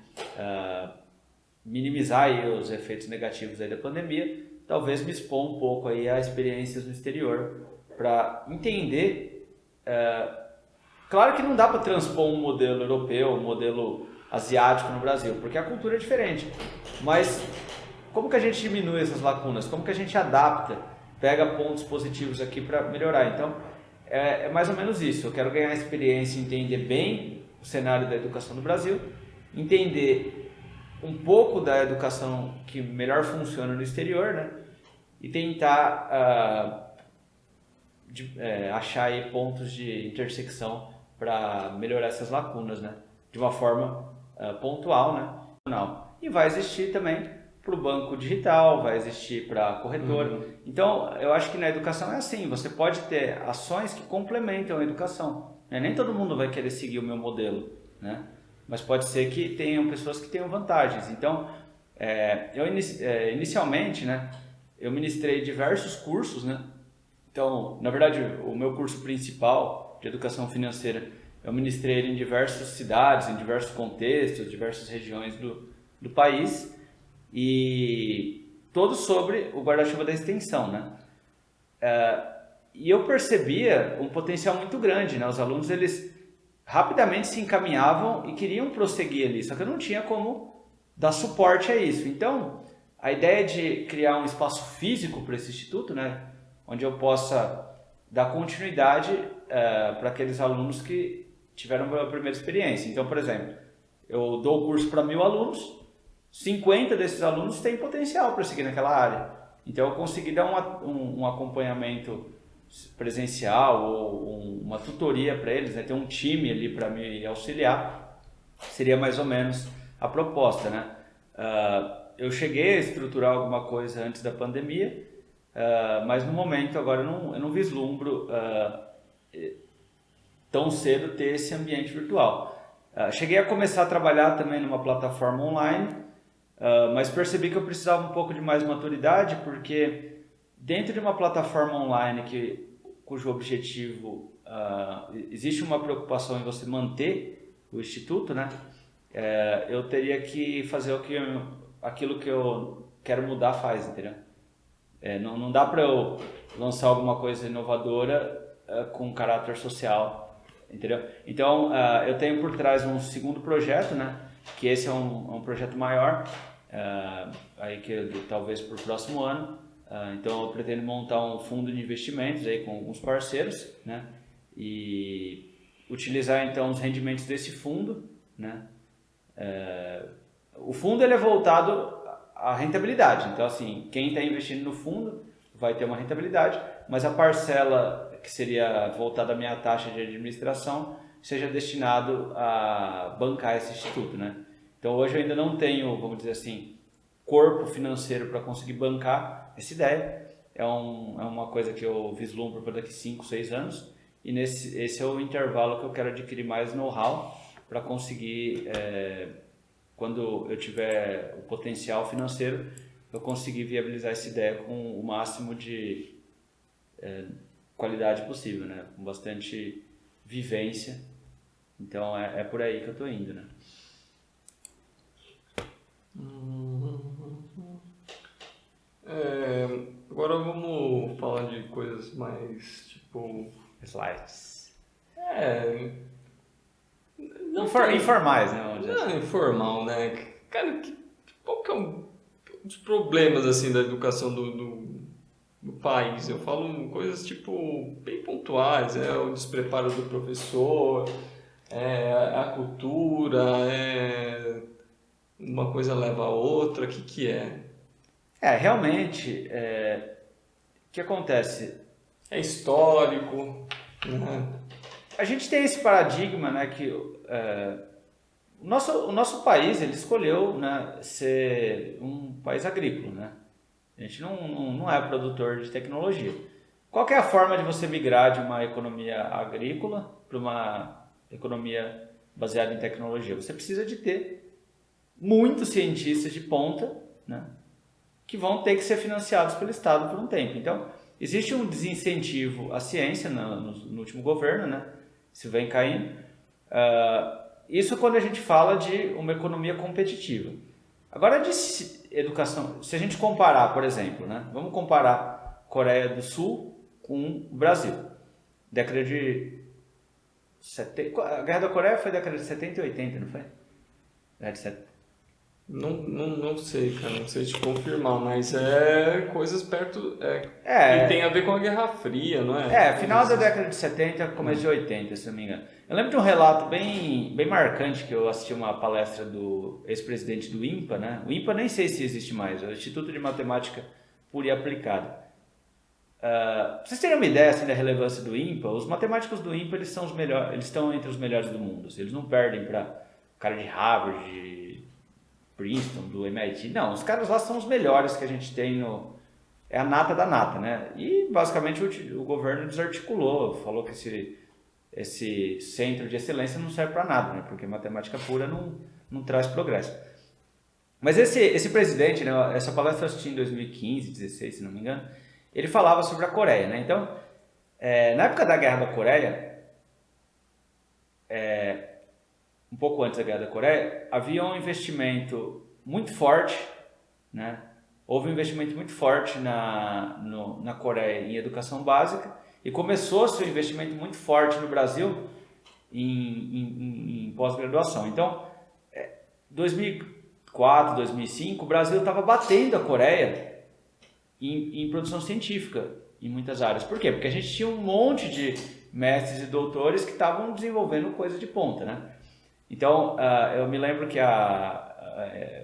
minimizar aí os efeitos negativos aí da pandemia, talvez me expor um pouco aí a experiências no exterior para entender. Claro que não dá para transpor um modelo europeu, um modelo asiático no Brasil, porque a cultura é diferente. Mas como que a gente diminui essas lacunas? Como que a gente adapta, pega pontos positivos aqui para melhorar? Então, é mais ou menos isso. Eu quero ganhar experiência, entender bem o cenário da educação no Brasil, entender um pouco da educação que melhor funciona no exterior, né? E tentar achar aí pontos de intersecção para melhorar essas lacunas, né? De uma forma pontual, né? E vai existir também para o banco digital, vai existir para a corretora. Então, eu acho que na educação é assim, você pode ter ações que complementam a educação. Nem todo mundo vai querer seguir o meu modelo, né? Mas pode ser que tenham pessoas que tenham vantagens. Então, inicialmente, né, eu ministrei diversos cursos, né? Então, na verdade, o meu curso principal de educação financeira, eu ministrei ele em diversas cidades, em diversos contextos, diversas regiões do país. E todo sobre o guarda-chuva da extensão, né? E eu percebia um potencial muito grande, né? Os alunos, eles rapidamente se encaminhavam e queriam prosseguir ali, só que eu não tinha como dar suporte a isso. Então, a ideia de criar um espaço físico para esse instituto, né? Onde eu possa dar continuidade para aqueles alunos que tiveram a primeira experiência. Então, por exemplo, eu dou o curso para 1.000 alunos, 50 desses alunos têm potencial para seguir naquela área. Então, eu consegui dar um acompanhamento presencial ou uma tutoria para eles, né? Ter um time ali para me auxiliar, seria mais ou menos a proposta, né? Eu cheguei a estruturar alguma coisa antes da pandemia, mas no momento agora eu não vislumbro tão cedo ter esse ambiente virtual. Cheguei a começar a trabalhar também numa plataforma online, mas percebi que eu precisava um pouco de mais maturidade, porque dentro de uma plataforma online cujo objetivo existe uma preocupação em você manter o instituto, né? Eu teria que fazer aquilo que eu quero mudar faz, entendeu? Não dá para eu lançar alguma coisa inovadora com caráter social, entendeu? Então, eu tenho por trás um segundo projeto, né? Que esse é um projeto maior, aí que talvez para o próximo ano. Então, eu pretendo montar um fundo de investimentos aí com alguns parceiros, né? E utilizar então os rendimentos desse fundo, né? O fundo ele é voltado à rentabilidade. Então, assim, quem está investindo no fundo vai ter uma rentabilidade, mas a parcela que seria voltada à minha taxa de administração seja destinado a bancar esse instituto, né? Então, hoje eu ainda não tenho, vamos dizer assim, corpo financeiro para conseguir bancar essa ideia. É uma coisa que eu vislumbro para daqui 5, 6 anos, e esse é o intervalo que eu quero adquirir mais know-how para conseguir, quando eu tiver o potencial financeiro, eu conseguir viabilizar essa ideia com o máximo de qualidade possível, né? Com bastante vivência. Então é por aí que eu estou indo, né? Agora vamos falar de coisas mais tipo. Slides. Não informais, né? Não, informal, né? Cara, qual que é um dos problemas assim da educação do país? Eu falo coisas tipo bem pontuais, o despreparo do professor, a cultura, uma coisa leva a outra, o que é? Realmente, o que acontece? É histórico, né? A gente tem esse paradigma, né, que o nosso país ele escolheu, né, ser um país agrícola, né? A gente não é produtor de tecnologia. Qual que é a forma de você migrar de uma economia agrícola para uma economia baseada em tecnologia? Você precisa de ter muitos cientistas de ponta, né, que vão ter que ser financiados pelo Estado por um tempo. Então, existe um desincentivo à ciência no último governo, né? Isso vem caindo. Isso quando a gente fala de uma economia competitiva. Agora, de educação, se a gente comparar, por exemplo, né? Vamos comparar Coreia do Sul com o Brasil. Década de 70, a Guerra da Coreia foi década de 70 e 80, não foi? Década de 70. Não sei, cara, não sei te confirmar, mas é coisas perto. É. E tem a ver com a Guerra Fria, não é? Final da década de 70, começo de 80, se não me engano. Eu lembro de um relato bem marcante que eu assisti uma palestra do ex-presidente do INPA, né? O INPA nem sei se existe mais, é o Instituto de Matemática Pura e Aplicada. Pra vocês terem uma ideia assim, da relevância do INPA, os matemáticos do INPA eles são os melhores, eles estão entre os melhores do mundo. Eles não perdem para cara de Harvard, de Princeton, do MIT. Não, os caras lá são os melhores que a gente tem é a nata da nata, né? E basicamente o governo desarticulou, falou que esse centro de excelência não serve para nada, né? Porque matemática pura não traz progresso. Mas esse presidente, né? Essa palestra eu assisti em 2015, 2016, se não me engano, ele falava sobre a Coreia, né? Então, na época da Guerra da Coreia, um pouco antes da Guerra da Coreia, havia um investimento muito forte, né? houve um investimento muito forte na Coreia em educação básica e começou-se um investimento muito forte no Brasil em pós-graduação. Então, 2004, 2005, o Brasil estava batendo a Coreia em produção científica em muitas áreas. Por quê? Porque a gente tinha um monte de mestres e doutores que estavam desenvolvendo coisa de ponta, né? Então, eu me lembro que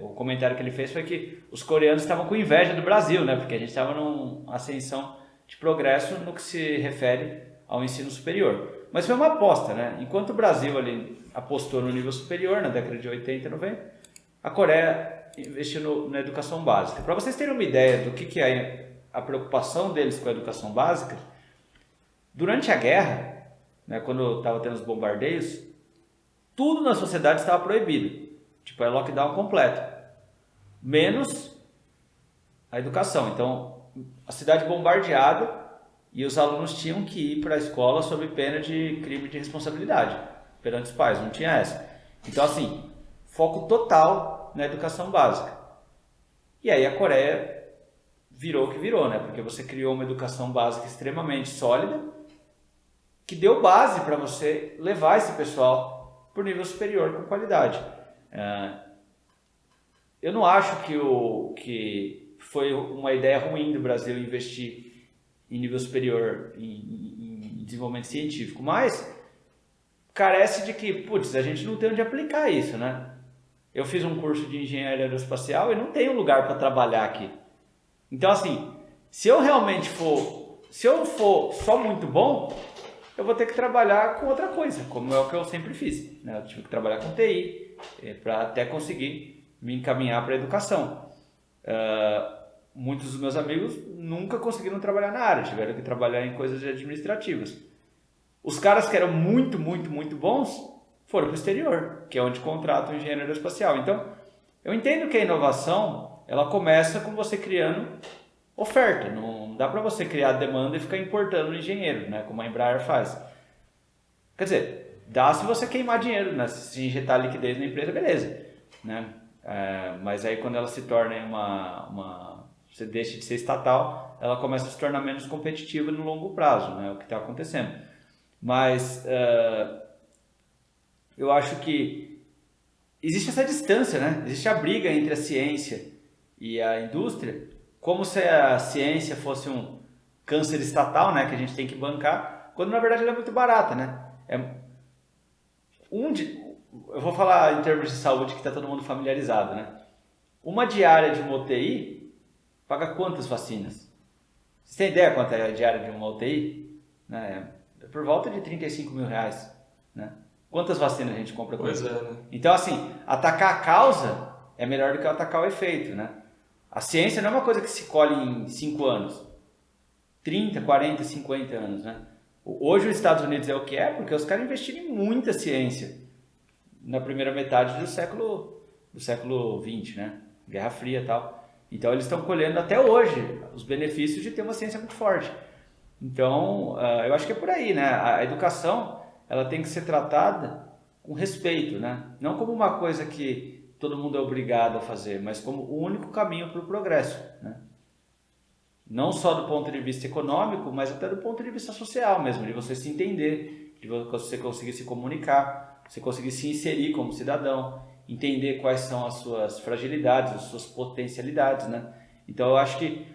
o comentário que ele fez foi que os coreanos estavam com inveja do Brasil, né? Porque a gente estava numa ascensão de progresso no que se refere ao ensino superior. Mas foi uma aposta, né? Enquanto o Brasil ali apostou no nível superior, na década de 80 e 90, a Coreia investiu na educação básica. Para vocês terem uma ideia do que é a preocupação deles com a educação básica, durante a guerra, né, quando estava tendo os bombardeios, tudo na sociedade estava proibido. Tipo, é lockdown completo. Menos a educação. Então, a cidade bombardeada e os alunos tinham que ir para a escola sob pena de crime de responsabilidade perante os pais. Não tinha essa. Então, assim, foco total na educação básica. E aí a Coreia virou o que virou, né? Porque você criou uma educação básica extremamente sólida que deu base para você levar esse pessoal para o nível superior com qualidade. Eu não acho que foi uma ideia ruim do Brasil investir em nível superior em desenvolvimento científico, mas carece de que, putz, a gente não tem onde aplicar isso, né? Eu fiz um curso de engenharia aeroespacial e não tenho lugar para trabalhar aqui. Então, assim, se eu for só muito bom, eu vou ter que trabalhar com outra coisa, como é o que eu sempre fiz, né? Eu tive que trabalhar com TI para até conseguir me encaminhar para a educação. Muitos dos meus amigos nunca conseguiram trabalhar na área, tiveram que trabalhar em coisas administrativas. Os caras que eram muito, muito, muito bons foram para o exterior, que é onde contratam o engenheiro aeroespacial. Então, eu entendo que a inovação, ela começa com você criando oferta. Não dá para você criar demanda e ficar importando o engenheiro, né? Como a Embraer faz. Quer dizer, dá se você queimar dinheiro, né? Se injetar liquidez na empresa, beleza, né? Mas aí quando ela se torna você deixa de ser estatal, ela começa a se tornar menos competitiva no longo prazo, né? O que está acontecendo. Mas eu acho que existe essa distância, né? Existe a briga entre a ciência e a indústria, como se a ciência fosse um câncer estatal, né? Que a gente tem que bancar, quando na verdade ela é muito barata, né? Eu vou falar em termos de saúde que está todo mundo familiarizado, né? Uma diária de uma UTI paga quantas vacinas? Você tem ideia quanto é a diária de uma UTI? Né? É por volta de R$35 mil, né? Quantas vacinas a gente compra com isso? Né? Então, assim, atacar a causa é melhor do que atacar o efeito, né? A ciência não é uma coisa que se colhe em 5 anos. 30, 40, 50 anos, né? Hoje os Estados Unidos é o que é porque os caras investiram em muita ciência na primeira metade do século XX, né? Guerra Fria e tal. Então eles estão colhendo até hoje os benefícios de ter uma ciência muito forte. Então, eu acho que é por aí, né? A educação, ela tem que ser tratada com respeito, né? Não como uma coisa que todo mundo é obrigado a fazer, mas como o único caminho para o progresso, né? Não só do ponto de vista econômico, mas até do ponto de vista social mesmo, de você se entender, de você conseguir se comunicar, você conseguir se inserir como cidadão, entender quais são as suas fragilidades, as suas potencialidades, né? Então eu acho que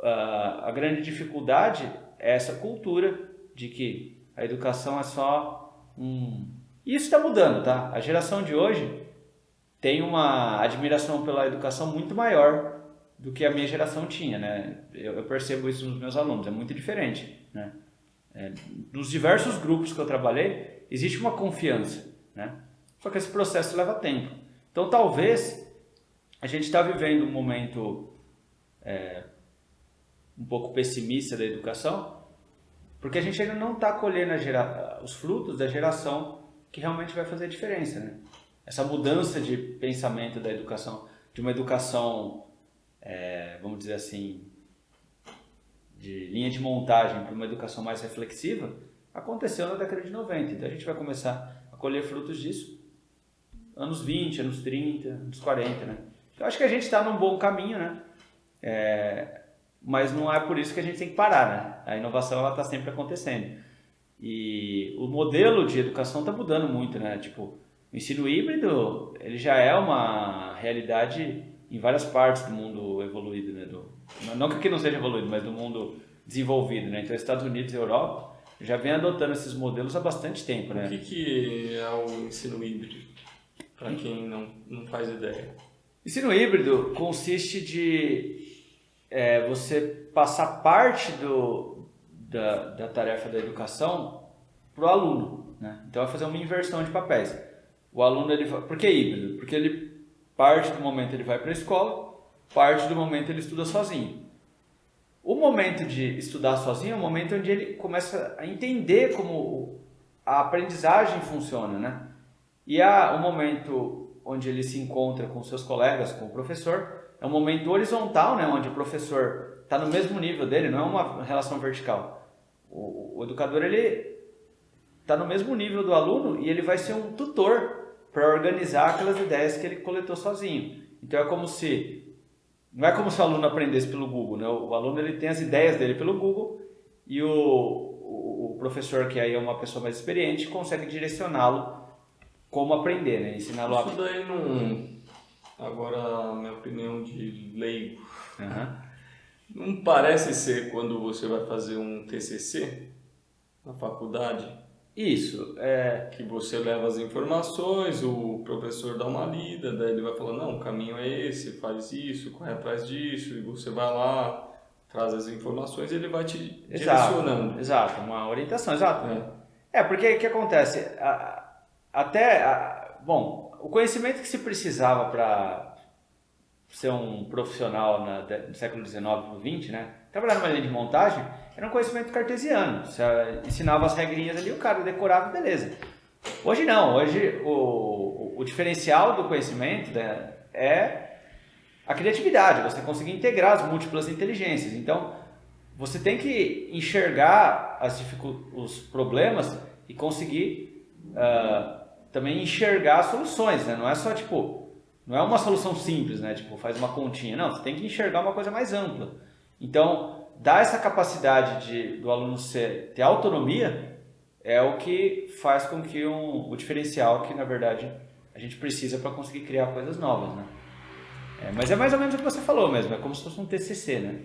a grande dificuldade é essa cultura de que a educação é só E isso está mudando, tá? A geração de hoje tem uma admiração pela educação muito maior do que a minha geração tinha, né? Eu percebo isso nos meus alunos, é muito diferente, né? Nos diversos grupos que eu trabalhei, existe uma confiança, né? Só que esse processo leva tempo. Então, talvez a gente está vivendo um momento um pouco pessimista da educação, porque a gente ainda não está colhendo os frutos da geração que realmente vai fazer a diferença, né? Essa mudança de pensamento da educação, de uma educação, vamos dizer assim, de linha de montagem para uma educação mais reflexiva, aconteceu na década de 90. Então a gente vai começar a colher frutos disso anos 20, anos 30, anos 40, né? Eu acho que a gente está num bom caminho, né? mas não é por isso que a gente tem que parar, né? A inovação ela está sempre acontecendo. E o modelo de educação está mudando muito, né? Tipo, o ensino híbrido ele já é uma realidade em várias partes do mundo evoluído, né? Não que aqui não seja evoluído, mas do mundo desenvolvido, né? Então, Estados Unidos e Europa já vem adotando esses modelos há bastante tempo, né? O que é o ensino híbrido, para quem não faz ideia? Ensino híbrido consiste de você passar parte da tarefa da educação para o aluno, né? Então, vai fazer uma inversão de papéis. O aluno, por que híbrido? Porque parte do momento ele vai para a escola, parte do momento ele estuda sozinho. O momento de estudar sozinho é o momento onde ele começa a entender como a aprendizagem funciona, né? E o momento onde ele se encontra com seus colegas, com o professor, é um momento horizontal, né? Onde o professor está no mesmo nível dele, não é uma relação vertical. O educador, ele está no mesmo nível do aluno e ele vai ser um tutor para organizar aquelas ideias que ele coletou sozinho. Então não é como se o aluno aprendesse pelo Google, né? O aluno ele tem as ideias dele pelo Google e o professor, que aí é uma pessoa mais experiente, consegue direcioná-lo como aprender, né? Ensiná-lo Isso daí não... Agora, minha opinião de leigo. Não parece ser quando você vai fazer um TCC na faculdade? Isso, que você leva as informações, o professor dá uma lida, daí ele vai falando, não, o caminho é esse, faz isso, corre atrás disso, e você vai lá, traz as informações e ele vai te direcionando. Exato, uma orientação, exato. Porque o que acontece? Bom, o conhecimento que se precisava para ser um profissional no século XIX e XX, né? Trabalhar numa linha de montagem era um conhecimento cartesiano. Você ensinava as regrinhas ali, o cara decorava, beleza. Hoje não, hoje o diferencial do conhecimento, né, é a criatividade, você conseguir integrar as múltiplas inteligências. Então, você tem que enxergar os problemas e conseguir também enxergar soluções, né? Não é só não é uma solução simples, né? Faz uma continha. Não, você tem que enxergar uma coisa mais ampla. Então, dar essa capacidade do aluno ter autonomia é o que faz com que o diferencial que, na verdade, a gente precisa para conseguir criar coisas novas, né? Mas é mais ou menos o que você falou mesmo, é como se fosse um TCC, né?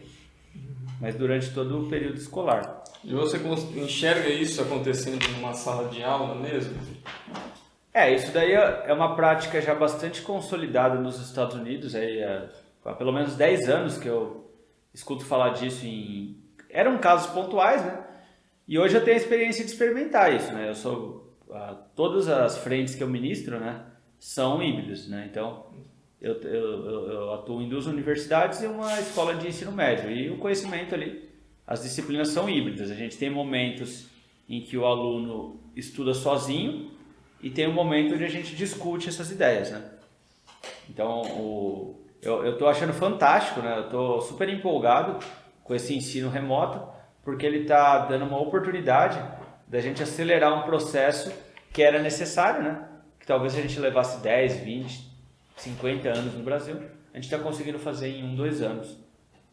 Mas durante todo o período escolar. E você enxerga isso acontecendo numa sala de aula mesmo? Isso daí é uma prática já bastante consolidada nos Estados Unidos, há pelo menos 10 anos que eu escuto falar disso. Eram casos pontuais, né? E hoje eu tenho a experiência de experimentar isso, né? Todas as frentes que eu ministro, né, são híbridas, né? Então, eu atuo em 2 universidades e uma escola de ensino médio. E o conhecimento ali, as disciplinas são híbridas. A gente tem momentos em que o aluno estuda sozinho e tem um momento onde a gente discute essas ideias, né? Então, eu estou achando fantástico, né? Eu estou super empolgado com esse ensino remoto, porque ele está dando uma oportunidade da gente acelerar um processo que era necessário, né? Que talvez a gente levasse 10, 20, 50 anos no Brasil, a gente está conseguindo fazer em 1, 2 anos.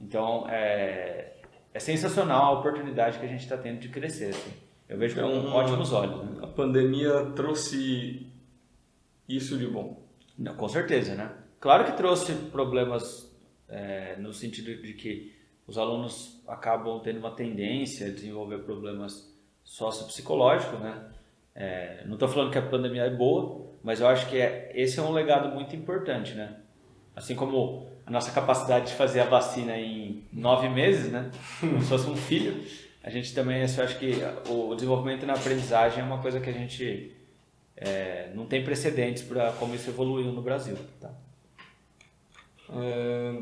Então, é sensacional a oportunidade que a gente está tendo de crescer, assim. Eu vejo com ótimos olhos, né? A pandemia trouxe isso de bom. Não, com certeza, né? Claro que trouxe problemas no sentido de que os alunos acabam tendo uma tendência a desenvolver problemas sociopsicológicos, né? Não estou falando que a pandemia é boa, mas eu acho que esse é um legado muito importante, né? Assim como a nossa capacidade de fazer a vacina em 9 meses, né? Como se fosse um filho, a gente também, eu acho que o desenvolvimento na aprendizagem é uma coisa que a gente não tem precedentes para como isso evoluiu no Brasil, tá?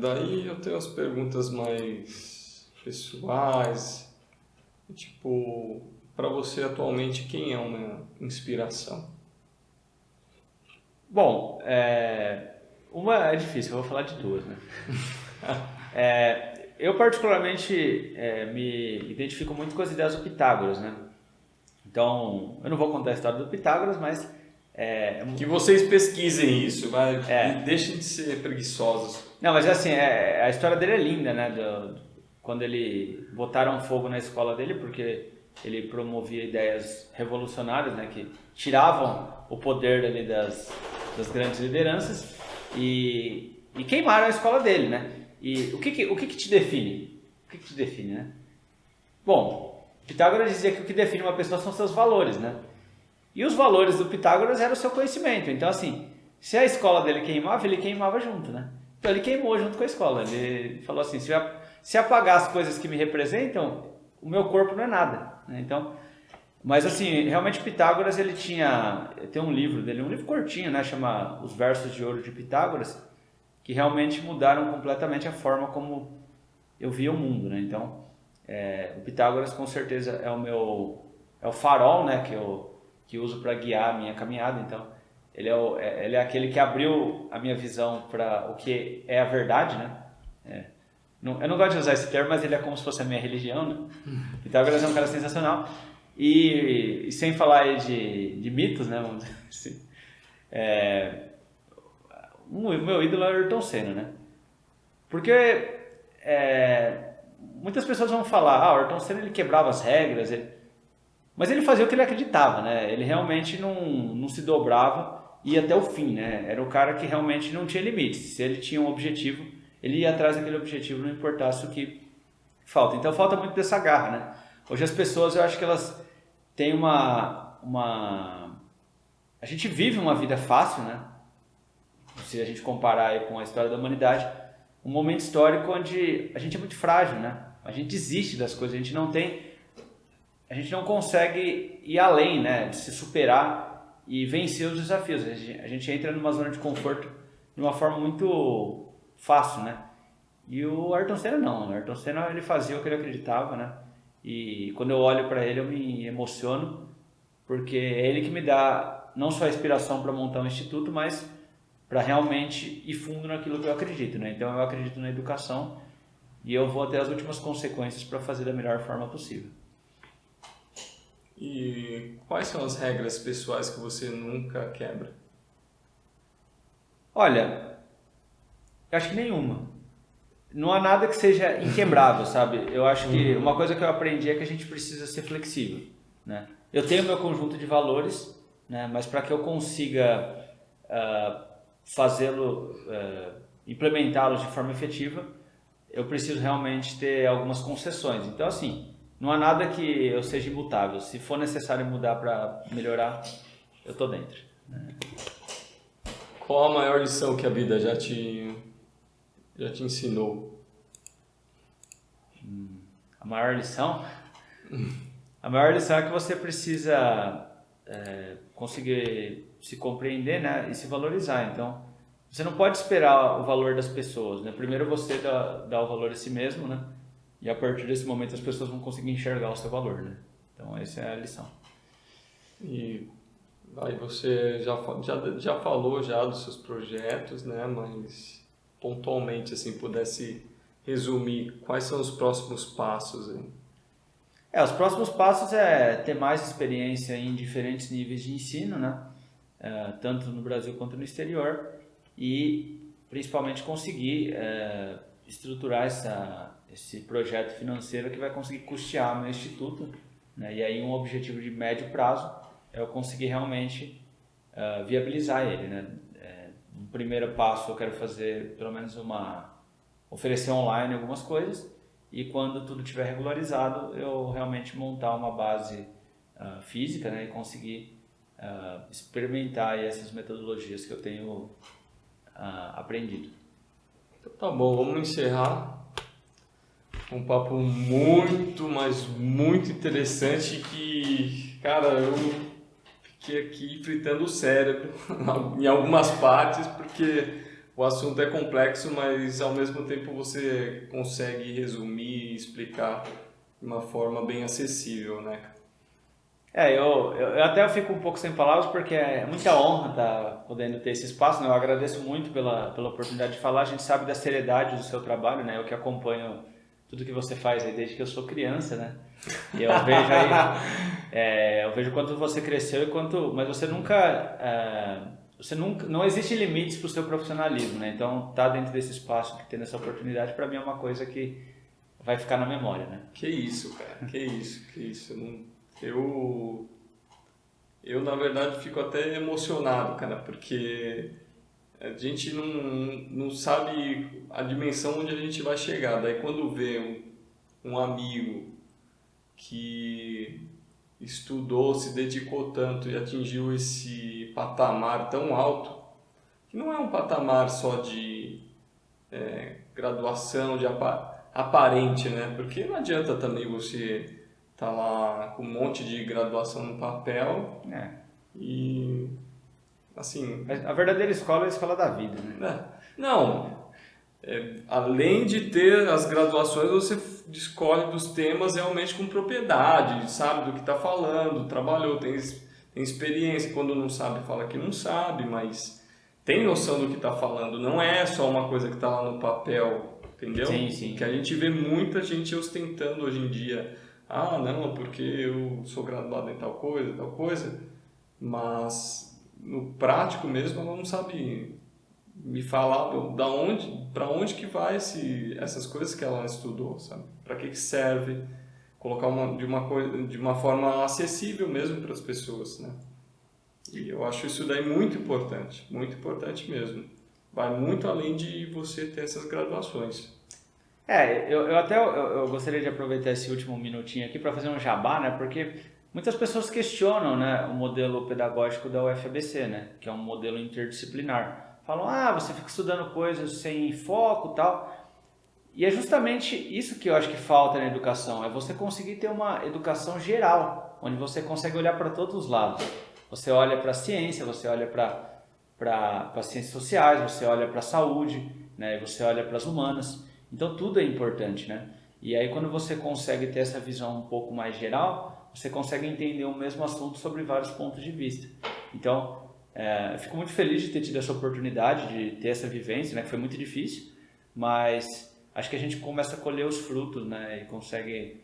Daí eu tenho as perguntas mais pessoais, para você atualmente, quem é uma inspiração? Bom, uma é difícil, eu vou falar de 2, né? Eu particularmente me identifico muito com as ideias do Pitágoras, né? Então, eu não vou contar a história do Pitágoras, mas Que vocês pesquisem isso, e deixem de ser preguiçosos. Não, mas assim, a história dele é linda, né? Quando ele botaram fogo na escola dele, porque ele promovia ideias revolucionárias, né? Que tiravam o poder ali das grandes lideranças e queimaram a escola dele, né? E o que te define? O que te define, né? Bom, Pitágoras dizia que o que define uma pessoa são seus valores, né? E os valores do Pitágoras eram o seu conhecimento. Então, assim, se a escola dele queimava, ele queimava junto, né? Então, ele queimou junto com a escola. Ele falou assim, se apagar as coisas que me representam, o meu corpo não é nada, né? Então, mas assim, realmente Pitágoras, ele tem um livro dele, um livro curtinho, né? Chama Os Versos de Ouro de Pitágoras, que realmente mudaram completamente a forma como eu via o mundo, né? Então, o Pitágoras com certeza é o farol, né? Que eu uso para guiar a minha caminhada. Então, ele é aquele que abriu a minha visão para o que é a verdade, né? Eu não gosto de usar esse termo, mas ele é como se fosse a minha religião, né? Pitágoras é um cara sensacional. E sem falar aí de mitos, né? Vamos dizer assim. O meu ídolo é o Ayrton Senna, né? Porque muitas pessoas vão falar, o Ayrton Senna ele quebrava as regras, mas ele fazia o que ele acreditava, né? Ele realmente não se dobrava e ia até o fim, né? Era o cara que realmente não tinha limites. Se ele tinha um objetivo, ele ia atrás daquele objetivo, não importasse o que falta. Então falta muito dessa garra, né? Hoje as pessoas, eu acho que elas têm a gente vive uma vida fácil, né? Se a gente comparar aí com a história da humanidade, um momento histórico onde a gente é muito frágil, né? A gente desiste das coisas, a gente não consegue ir além, né? De se superar e vencer os desafios. A gente entra numa zona de conforto de uma forma muito fácil, né? E o Ayrton Senna não. O Ayrton Senna, ele fazia o que ele acreditava, né? E quando eu olho para ele, eu me emociono, porque é ele que me dá não só a inspiração para montar um instituto, mas para realmente ir fundo naquilo que eu acredito, né? Então eu acredito na educação e eu vou até as últimas consequências para fazer da melhor forma possível. E quais são as regras pessoais que você nunca quebra? Olha, eu acho que nenhuma. Não há nada que seja inquebrável, sabe? Eu acho que uma coisa que eu aprendi é que a gente precisa ser flexível, né? Eu tenho meu conjunto de valores, né? Mas para que eu consiga implementá-los de forma efetiva, eu preciso realmente ter algumas concessões. Então, assim, não há nada que eu seja imutável. Se for necessário mudar para melhorar, eu estou dentro, né? Qual a maior lição que a vida já te ensinou? A maior lição? A maior lição é que você precisa conseguir se compreender, né, e se valorizar. Então, você não pode esperar o valor das pessoas, né? Primeiro você dá o valor a si mesmo, né? E a partir desse momento as pessoas vão conseguir enxergar o seu valor, né? Então, essa é a lição. E aí você já falou já dos seus projetos, né? Mas pontualmente, assim, pudesse resumir quais são os próximos passos aí? Os próximos passos é ter mais experiência em diferentes níveis de ensino, né? Tanto no Brasil quanto no exterior, e principalmente conseguir estruturar esse projeto financeiro que vai conseguir custear meu instituto, né? E aí um objetivo de médio prazo é eu conseguir realmente viabilizar ele, né? No primeiro passo eu quero fazer pelo menos oferecer online algumas coisas, e quando tudo estiver regularizado eu realmente montar uma base física, né? E conseguir experimentar aí essas metodologias que eu tenho aprendido. Então, tá bom, vamos encerrar. Um papo muito, mas muito interessante que, cara, eu fiquei aqui fritando o cérebro em algumas partes, porque o assunto é complexo, mas ao mesmo tempo você consegue resumir e explicar de uma forma bem acessível, né? Eu até fico um pouco sem palavras, porque é muita honra estar podendo ter esse espaço, né? Eu agradeço muito pela oportunidade de falar. A gente sabe da seriedade do seu trabalho, né? Eu que acompanho tudo que você faz aí desde que eu sou criança, né? E eu vejo aí, eu vejo quanto você cresceu e quanto, mas você nunca, não existe limites para o seu profissionalismo, né? Então, tá dentro desse espaço, que tendo essa oportunidade, para mim é uma coisa que vai ficar na memória, né? Que isso, cara, que isso. Eu na verdade fico até emocionado, cara, porque a gente não sabe a dimensão onde a gente vai chegar. Daí quando vê um amigo que estudou, se dedicou tanto e atingiu esse patamar tão alto, que não é um patamar só de graduação, de aparente, né? Porque não adianta também você estar lá com um monte de graduação no papel e assim... Mas a verdadeira escola é a escola da vida, né? Não, além de ter as graduações, você discorre dos temas realmente com propriedade, sabe do que está falando, trabalhou, tem experiência. Quando não sabe, fala que não sabe, mas tem noção do que está falando. Não é só uma coisa que está lá no papel, entendeu? Sim. Que a gente vê muita gente ostentando hoje em dia. Ah, não, porque eu sou graduado em tal coisa, mas no prático mesmo ela não sabe me falar para onde que vai essas coisas que ela estudou, sabe? Para que serve? Colocar de uma forma acessível mesmo para as pessoas, né? E eu acho isso daí muito importante mesmo. Vai muito além de você ter essas graduações. Eu gostaria de aproveitar esse último minutinho aqui para fazer um jabá, né? Porque muitas pessoas questionam, né, o modelo pedagógico da UFABC, né? Que é um modelo interdisciplinar. Falam, você fica estudando coisas sem foco e tal. E é justamente isso que eu acho que falta na educação, é você conseguir ter uma educação geral, onde você consegue olhar para todos os lados. Você olha para a ciência, você olha para as ciências sociais, você olha para a saúde, né? Você olha para as humanas. Então tudo é importante, né? E aí quando você consegue ter essa visão um pouco mais geral, você consegue entender o mesmo assunto sobre vários pontos de vista. Então, eu fico muito feliz de ter tido essa oportunidade, de ter essa vivência, né? Que foi muito difícil, mas acho que a gente começa a colher os frutos, né? E consegue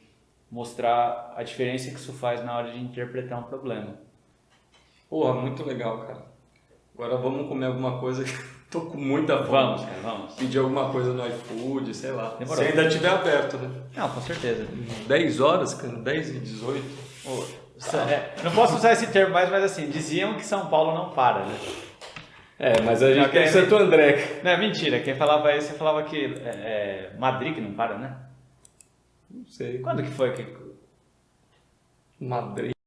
mostrar a diferença que isso faz na hora de interpretar um problema. Porra, muito legal, cara. Agora vamos comer alguma coisa que tô com muita fome. Vamos, cara, vamos. Pedir alguma coisa no iFood, sei lá. Demorou. Se ainda estiver aberto, né? Não, com certeza. 10 horas, cara, 10 e 18. Não posso usar esse termo mais, mas assim, diziam que São Paulo não para, né? Mas a gente tem Santo André. Não, mentira, quem falava isso, falava que Madrid que não para, né? Não sei. Quando que foi que... Madrid.